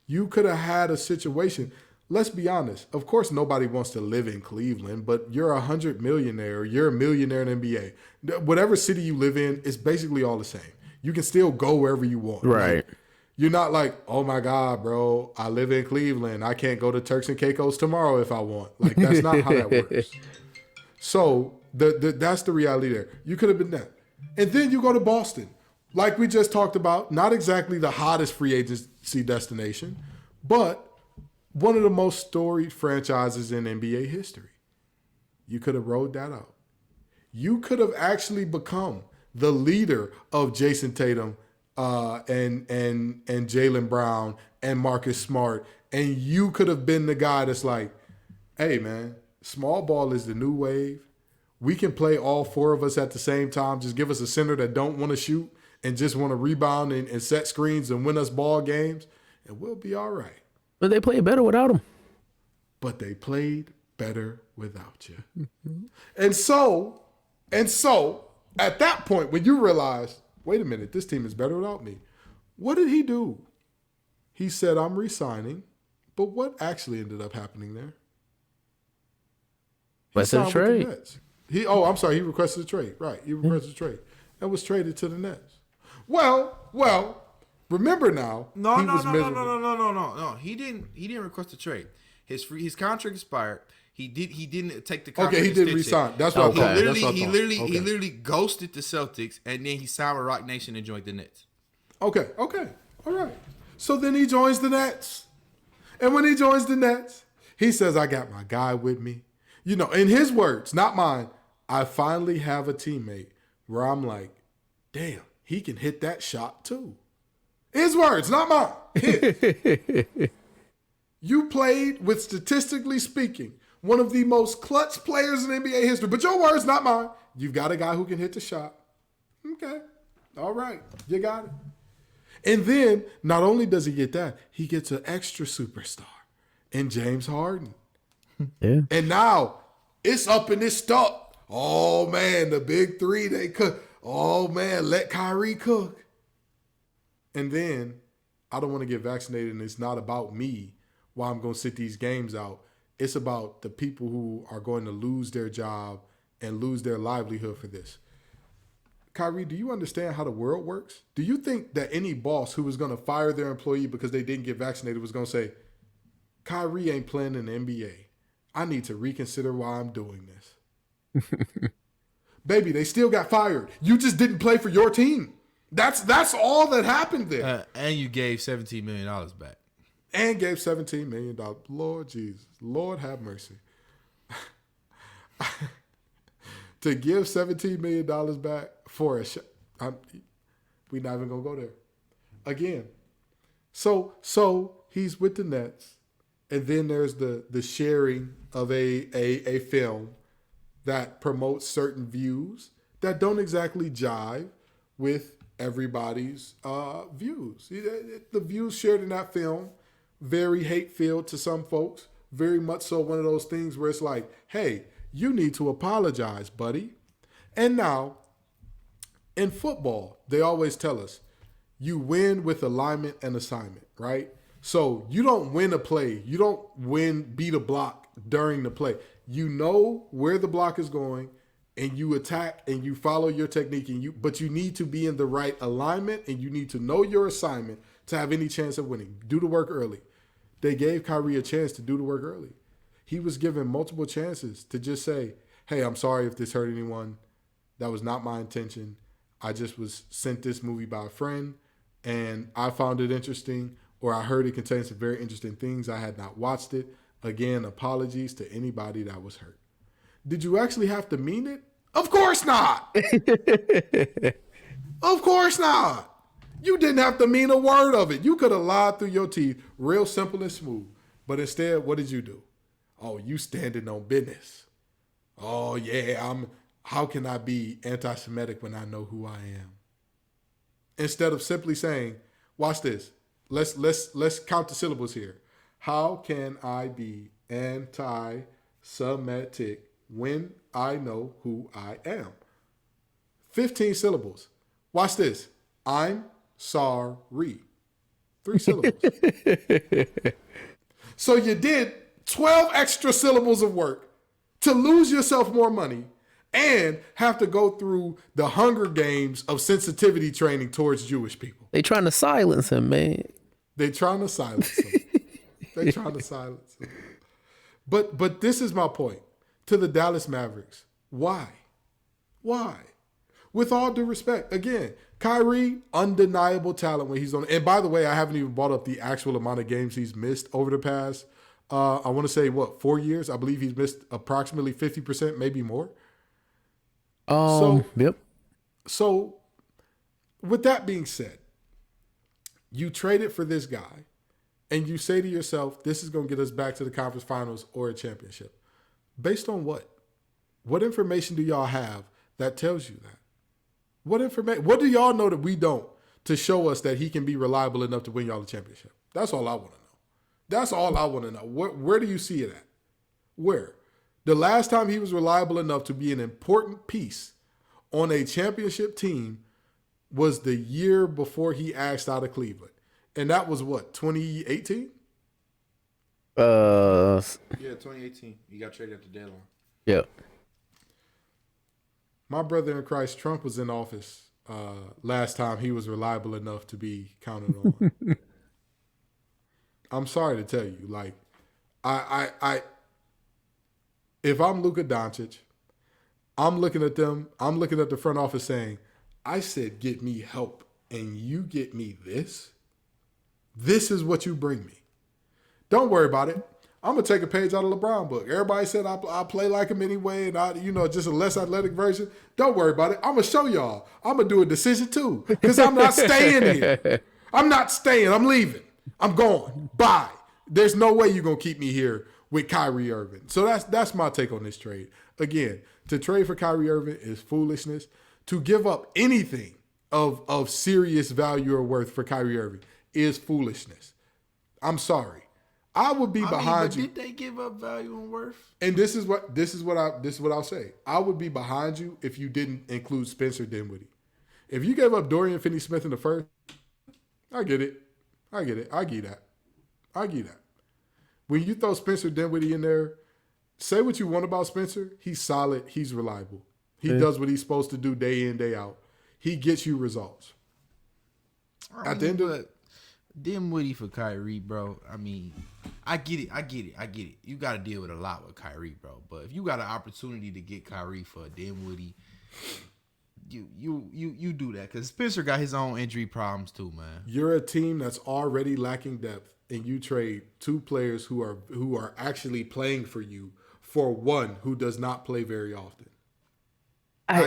You could have had a situation. Let's be honest. Of course, nobody wants to live in Cleveland, but you're a 100 millionaire. You're a millionaire in NBA. Whatever city you live in, it's basically all the same. You can still go wherever you want. Right. Like, you're not like, oh my God, bro, I live in Cleveland. I can't go to Turks and Caicos tomorrow if I want. Like, that's not how that works. So that's the reality there. You could have been that. And then you go to Boston. Like we just talked about, not exactly the hottest free agency destination, but one of the most storied franchises in NBA history. You could have rode that out. You could have actually become the leader of Jason Tatum and Jaylen Brown and Marcus Smart, and you could have been the guy that's like, hey man, small ball is the new wave. We can play all 4 of us at the same time. Just give us a center that don't want to shoot and just want to rebound and set screens and win us ball games, and we'll be all right. But they played better without him. But they played better without you. And so, at that point, when you realize, wait a minute, this team is better without me, what did he do? He said, I'm re-signing. But what actually ended up happening there? He signed with the Nets. He requested a trade. Right, he requested a trade. And was traded to the Nets. Well, remember now. No. He didn't request a trade. His contract expired. He didn't take the contract. Okay, he didn't resign. That's what I thought. He literally ghosted the Celtics, and then he signed with Rock Nation and joined the Nets. Okay, all right. So then he joins the Nets. And when he joins the Nets, he says, I got my guy with me. You know, in his words, not mine, I finally have a teammate where I'm like, damn, he can hit that shot too. His words, not mine. His. You played with, statistically speaking, one of the most clutch players in NBA history. But your words, not mine. You've got a guy who can hit the shot. Okay. All right. You got it. And then, not only does he get that, he gets an extra superstar in James Harden. Yeah. And now, it's up and it's stuck. Oh, man, the big three, they cook. Oh, man, let Kyrie cook. And then, I don't want to get vaccinated, and it's not about me while I'm going to sit these games out. It's about the people who are going to lose their job and lose their livelihood for this. Kyrie, do you understand how the world works? Do you think that any boss who was going to fire their employee because they didn't get vaccinated was going to say, Kyrie ain't playing in the NBA. I need to reconsider why I'm doing this. Baby, they still got fired. You just didn't play for your team. That's all that happened there. And you gave $17 million back. And gave $17 million. Lord Jesus. Lord have mercy. To give $17 million back for a shot. We're not even going to go there. Again. So he's with the Nets. And then there's the sharing of a film that promotes certain views that don't exactly jive with everybody's views. The views shared in that film, very hate-filled to some folks, very much so one of those things where it's like, hey, you need to apologize, buddy. And now, in football, they always tell us, you win with alignment and assignment, right? So you don't win a play. You don't beat a block during the play. You know where the block is going, and you attack and you follow your technique, but you need to be in the right alignment, and you need to know your assignment to have any chance of winning. Do the work early. They gave Kyrie a chance to do the work early. He was given multiple chances to just say, hey, I'm sorry if this hurt anyone. That was not my intention. I just was sent this movie by a friend, and I found it interesting, or I heard it contained some very interesting things. I had not watched it. Again, apologies to anybody that was hurt. Did you actually have to mean it? Of course not. Of course not. You didn't have to mean a word of it. You could have lied through your teeth, real simple and smooth. But instead, what did you do? Oh, you standing on business. Oh, yeah, how can I be anti-Semitic when I know who I am? Instead of simply saying, watch this. Let's count the syllables here. How can I be anti-Semitic when I know who I am? 15 syllables. Watch this. I'm sorry. 3 syllables. So you did 12 extra syllables of work to lose yourself more money and have to go through the Hunger Games of sensitivity training towards Jewish people. They trying to silence him, man. They trying to silence him. They trying to silence him. But this is my point to the Dallas Mavericks. Why? Why? With all due respect, again, Kyrie, undeniable talent when he's on. And by the way, I haven't even brought up the actual amount of games he's missed over the past, I want to say, 4 years? I believe he's missed approximately 50%, maybe more. Yep. So, with that being said, you traded for this guy, and you say to yourself, this is going to get us back to the conference finals or a championship. Based on what? What information do y'all have that tells you that? What do y'all know that we don't to show us that he can be reliable enough to win y'all a championship? That's all I want to know. That's all I want to know. Where do you see it at? Where? The last time he was reliable enough to be an important piece on a championship team was the year before he axed out of Cleveland. And that was what, 2018? Yeah, 2018. He got traded at the deadline. Yeah. My brother in Christ, Trump, was in office last time he was reliable enough to be counted on. I'm sorry to tell you, like, if I'm Luka Doncic, I'm looking at them, I'm looking at the front office saying, I said get me help, and you get me this? This is what you bring me. Don't worry about it. I'm going to take a page out of LeBron book. Everybody said I play like him anyway, and just a less athletic version. Don't worry about it. I'm going to show y'all. I'm going to do a decision too, because I'm not staying here. I'm not staying. I'm leaving. I'm going. Bye. There's no way you're gonna keep me here with Kyrie Irving. So that's my take on this trade. Again, to trade for Kyrie Irving is foolishness. To give up anything of serious value or worth for Kyrie Irving is foolishness. I'm sorry. I would be behind you. Did they give up value and worth? And this is what I'll say. I would be behind you if you didn't include Spencer Dinwiddie. If you gave up Dorian Finney-Smith in the first, I get it. I give that. When you throw Spencer Dinwiddie in there, say what you want about Spencer. He's solid. He's reliable. He does what he's supposed to do day in, day out. He gets you results. At the end of it, Dinwiddie for Kyrie, bro. I mean, I get it. You got to deal with a lot with Kyrie, bro. But if you got an opportunity to get Kyrie for Dinwiddie, you do that, because Spencer got his own injury problems too, man. You're a team that's already lacking depth, and you trade two players who are actually playing for you for one who does not play very often.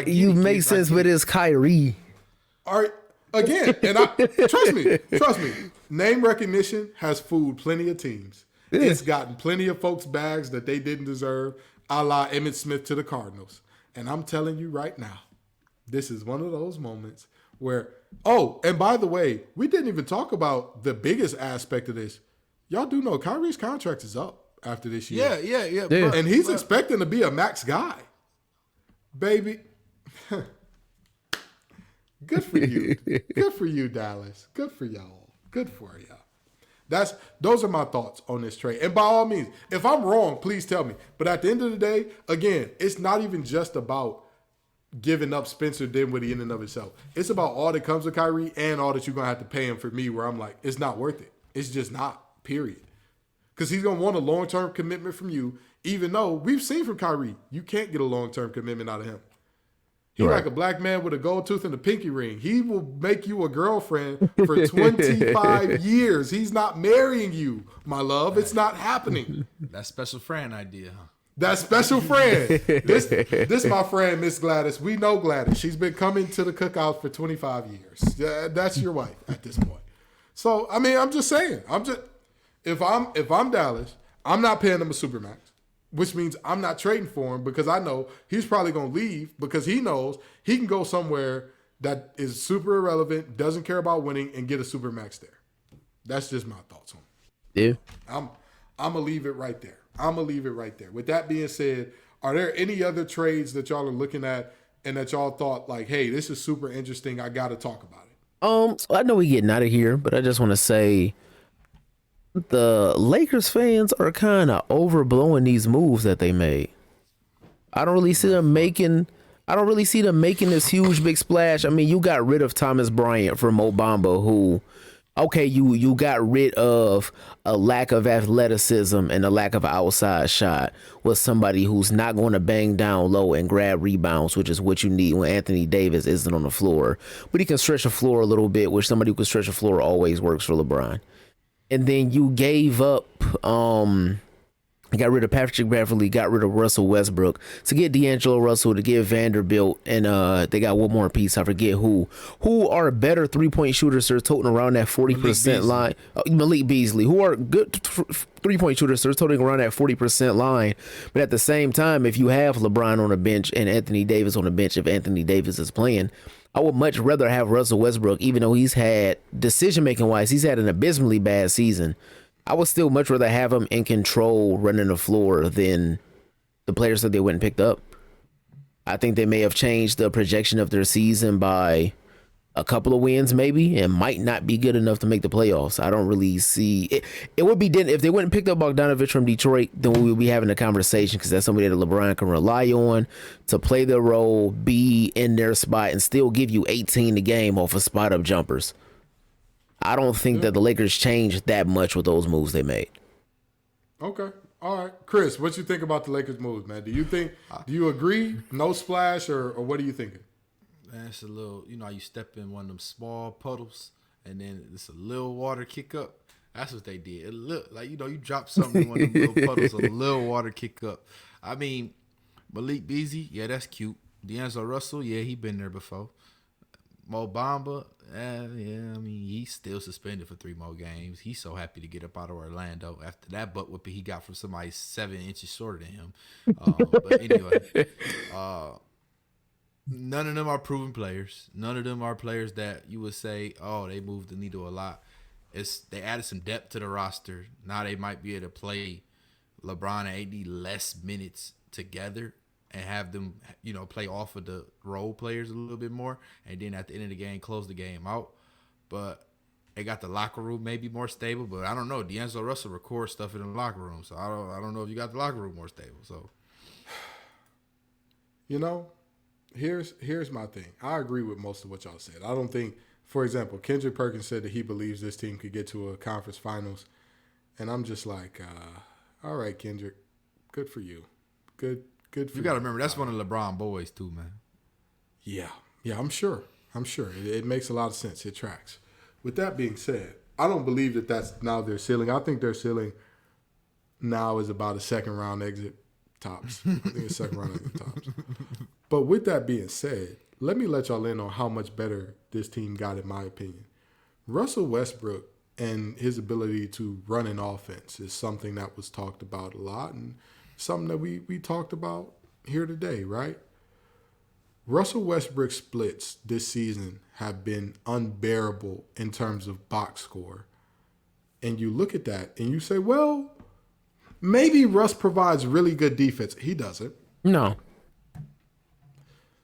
You make sense, but it's Kyrie. All right. Again, and trust me, name recognition has fooled plenty of teams. Yeah. It's gotten plenty of folks bags that they didn't deserve, a la Emmitt Smith to the Cardinals. And I'm telling you right now, this is one of those moments where, oh, and by the way, we didn't even talk about the biggest aspect of this. Y'all do know Kyrie's contract is up after this year. Yeah. And he's expecting to be a max guy. Baby. Good for you. Good for you, Dallas. Good for y'all. Good for y'all. Those are my thoughts on this trade. And by all means, if I'm wrong, please tell me. But at the end of the day, again, it's not even just about giving up Spencer Dinwiddie in and of itself. It's about all that comes with Kyrie and all that you're going to have to pay him for me, where I'm like, it's not worth it. It's just not, period. Because he's going to want a long-term commitment from you, even though we've seen from Kyrie, you can't get a long-term commitment out of him. He's right. Like a black man with a gold tooth and a pinky ring. He will make you a girlfriend for 25 years. He's not marrying you, my love. It's not happening. That special friend idea, huh? That special friend. This my friend, Miss Gladys. We know Gladys. She's been coming to the cookout for 25 years. That's your wife at this point. So, I mean, I'm just saying. If I'm Dallas, I'm not paying him a supermax. Which means I'm not trading for him, because I know he's probably going to leave, because he knows he can go somewhere that is super irrelevant, doesn't care about winning, and get a super max there. That's just my thoughts on it. Yeah. I'm going to leave it right there. With that being said, are there any other trades that y'all are looking at and that y'all thought like, hey, this is super interesting, I got to talk about it? I know we're getting out of here, but I just want to say, the Lakers fans are kind of overblowing these moves that they made. I don't really see them making this huge big splash. I mean, you got rid of Thomas Bryant from Mo Bamba, who, okay, you got rid of a lack of athleticism and a lack of outside shot with somebody who's not going to bang down low and grab rebounds, which is what you need when Anthony Davis isn't on the floor. But he can stretch the floor a little bit, which somebody who can stretch the floor always works for LeBron. And then you gave up, got rid of Patrick Beverly, got rid of Russell Westbrook to get D'Angelo Russell, to get Vanderbilt, and they got one more piece, I forget who are better 3-point shooters. They're toting around that 40% line. Malik Beasley, who are good 3-point shooters. They're toting around that 40% line. But at the same time, if you have LeBron on the bench and Anthony Davis on the bench, if Anthony Davis is playing, I would much rather have Russell Westbrook, even though he's had, decision-making wise, he's had an abysmally bad season. I would still much rather have him in control running the floor than the players that they went and picked up. I think they may have changed the projection of their season by a couple of wins maybe, and might not be good enough to make the playoffs. I don't really see it. It would be if they went and picked up Bogdanovich from Detroit, then we would be having a conversation, because that's somebody that LeBron can rely on to play their role, be in their spot, and still give you 18 a game off of spot up jumpers. I don't think that the Lakers changed that much with those moves they made. Okay. All right. Chris, what you think about the Lakers moves, man? Do you agree? No splash, or what are you thinking? Man, it's a little, how you step in one of them small puddles and then it's a little water kick up. That's what they did. It looked like, you drop something in one of them little puddles, a little water kick up. I mean, Malik Beasley, yeah, that's cute. D'Angelo Russell, yeah, he been there before. Mo Bamba, yeah, I mean, he's still suspended for 3 more games. He's so happy to get up out of Orlando after that butt whipping he got from somebody 7 inches shorter than him. But anyway, none of them are proven players. None of them are players that you would say, oh, they moved the needle a lot. They added some depth to the roster. Now they might be able to play LeBron and AD less minutes together and have them, play off of the role players a little bit more, and then at the end of the game, close the game out. But they got the locker room maybe more stable, but I don't know. D'Angelo Russell records stuff in the locker room, so I don't know if you got the locker room more stable. So, here's my thing. I agree with most of what y'all said. I don't think, for example, Kendrick Perkins said that he believes this team could get to a conference finals, and I'm just like, all right, Kendrick, good for you. Good for you. You got to remember, that's one of LeBron boys too, man. Yeah, I'm sure. It makes a lot of sense. It tracks. With that being said, I don't believe that that's now their ceiling. I think their ceiling now is about a second round exit tops. I think it's second round exit tops. But with that being said, let me let y'all in on how much better this team got, in my opinion. Russell Westbrook and his ability to run an offense is something that was talked about a lot and something that we talked about here today, right? Russell Westbrook splits this season have been unbearable in terms of box score. And you look at that and you say, well, maybe Russ provides really good defense. He doesn't. No.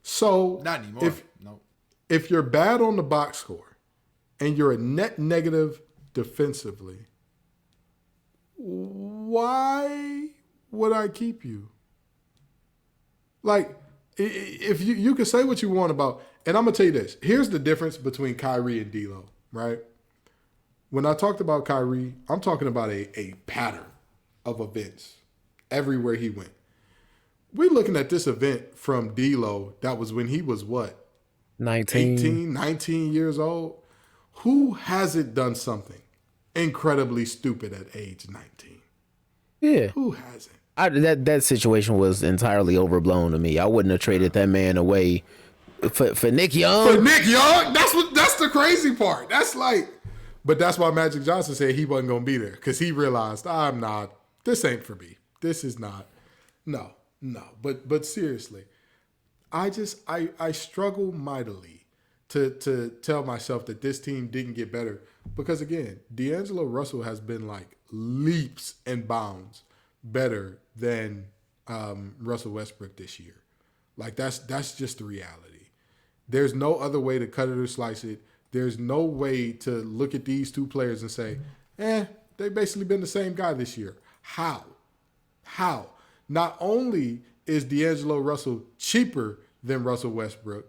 So not anymore. If you're bad on the box score and you're a net negative defensively, why would I keep you? Like, if you can say what you want about, and I'm going to tell you this. Here's the difference between Kyrie and D'Lo, right? When I talked about Kyrie, I'm talking about a pattern of events everywhere he went. We're looking at this event from D'Lo that was when he was what? 19. 19 years old. Who hasn't done something incredibly stupid at age 19? Yeah. Who hasn't? That situation was entirely overblown to me. I wouldn't have traded that man away for Nick Young. For Nick Young? That's the crazy part. That's like, but that's why Magic Johnson said he wasn't gonna be there, because he realized this ain't for me. This is not. No. But seriously, I struggle mightily to tell myself that this team didn't get better, because again, D'Angelo Russell has been like leaps and bounds better than Russell Westbrook this year. Like that's just the reality. There's no other way to cut it or slice it. There's no way to look at these two players and say, they basically been the same guy this year. How? Not only is D'Angelo Russell cheaper than Russell Westbrook,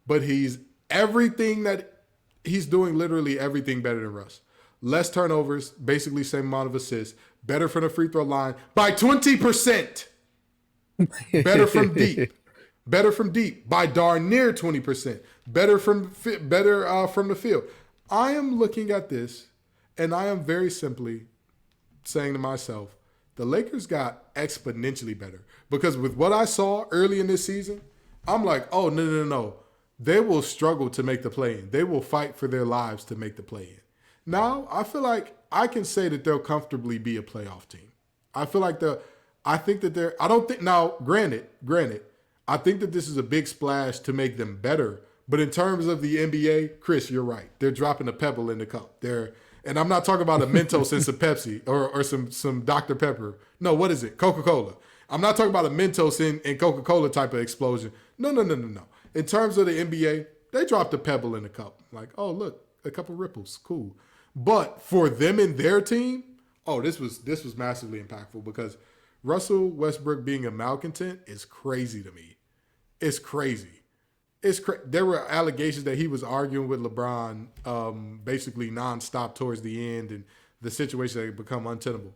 but he's doing literally everything better than Russ. Less turnovers, basically same amount of assists, better from the free throw line by 20%. Better from deep by darn near 20%. Better from the field. I am looking at this and I am very simply saying to myself, the Lakers got exponentially better, because with what I saw early in this season, I'm like, oh, no. They will struggle to make the play-in. They will fight for their lives to make the play-in. Now, I feel like I can say that they'll comfortably be a playoff team. I feel like granted, I think that this is a big splash to make them better, but in terms of the NBA, Chris, you're right. They're dropping a pebble in the cup. And I'm not talking about a Mentos and some Pepsi or some Dr. Pepper. No, what is it? Coca-Cola. I'm not talking about a Mentos and Coca-Cola type of explosion. No. In terms of the NBA, they dropped a pebble in the cup. Like, oh, look, a couple ripples. Cool. But for them and their team, this was massively impactful, because Russell Westbrook being a malcontent is crazy to me. It's crazy. There were allegations that he was arguing with LeBron basically nonstop towards the end, and the situation had become untenable.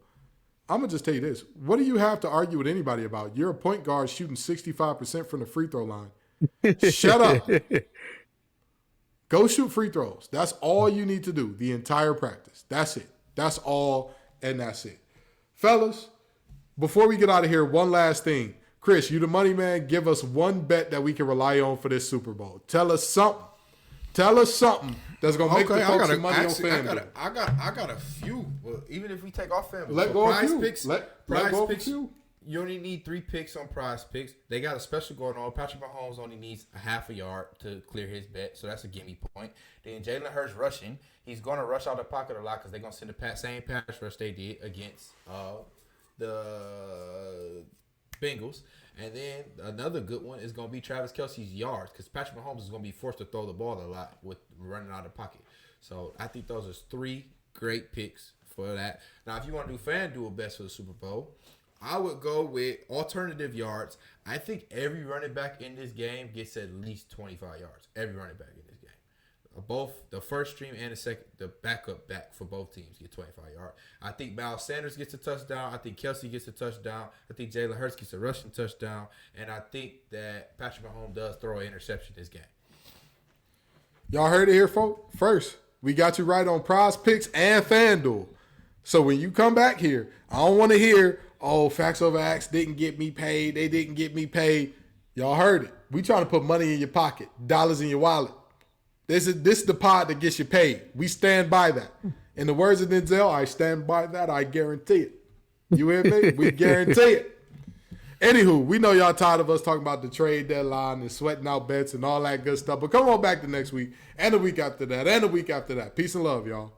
I'm going to just tell you this. What do you have to argue with anybody about? You're a point guard shooting 65% from the free throw line. Shut up. Go shoot free throws. That's all you need to do the entire practice. That's it. That's all, and that's it. Fellas, before we get out of here, one last thing. Chris, you the money man. Give us one bet that we can rely on for this Super Bowl. Tell us something. Tell us something that's gonna make the Okay, folks some money on FanDuel. I got a few. Well, even if we take off FanDuel, Let go of Prize few. Picks, Let Prize go of a Picks. few. You only need 3 picks on Prize Picks. They got a special going on. Patrick Mahomes only needs a half a yard to clear his bet, so that's a gimme point. Then Jalen Hurts rushing. He's going to rush out the pocket a lot because they're going to send the same pass rush they did against the Bengals. And then another good one is going to be Travis Kelce's yards because Patrick Mahomes is going to be forced to throw the ball a lot with running out of the pocket. So I think those are 3 great picks for that. Now, if you want to do FanDuel best for the Super Bowl, I would go with alternative yards. I think every running back in this game gets at least 25 yards. Every running back in this game. Both the first stream and the backup back for both teams get 25 yards. I think Miles Sanders gets a touchdown. I think Kelsey gets a touchdown. I think Jalen Hurts gets a rushing touchdown. And I think that Patrick Mahomes does throw an interception this game. Y'all heard it here, folks. First, we got you right on Prize Picks and FanDuel. So when you come back here, I don't want to hear, oh, Facts Over Acts didn't get me paid. They didn't get me paid. Y'all heard it. We trying to put money in your pocket, dollars in your wallet. This is the pod that gets you paid. We stand by that. In the words of Denzel, I stand by that. I guarantee it. You hear me? We guarantee it. Anywho, we know y'all tired of us talking about the trade deadline and sweating out bets and all that good stuff. But come on back the next week and the week after that and the week after that. Peace and love, y'all.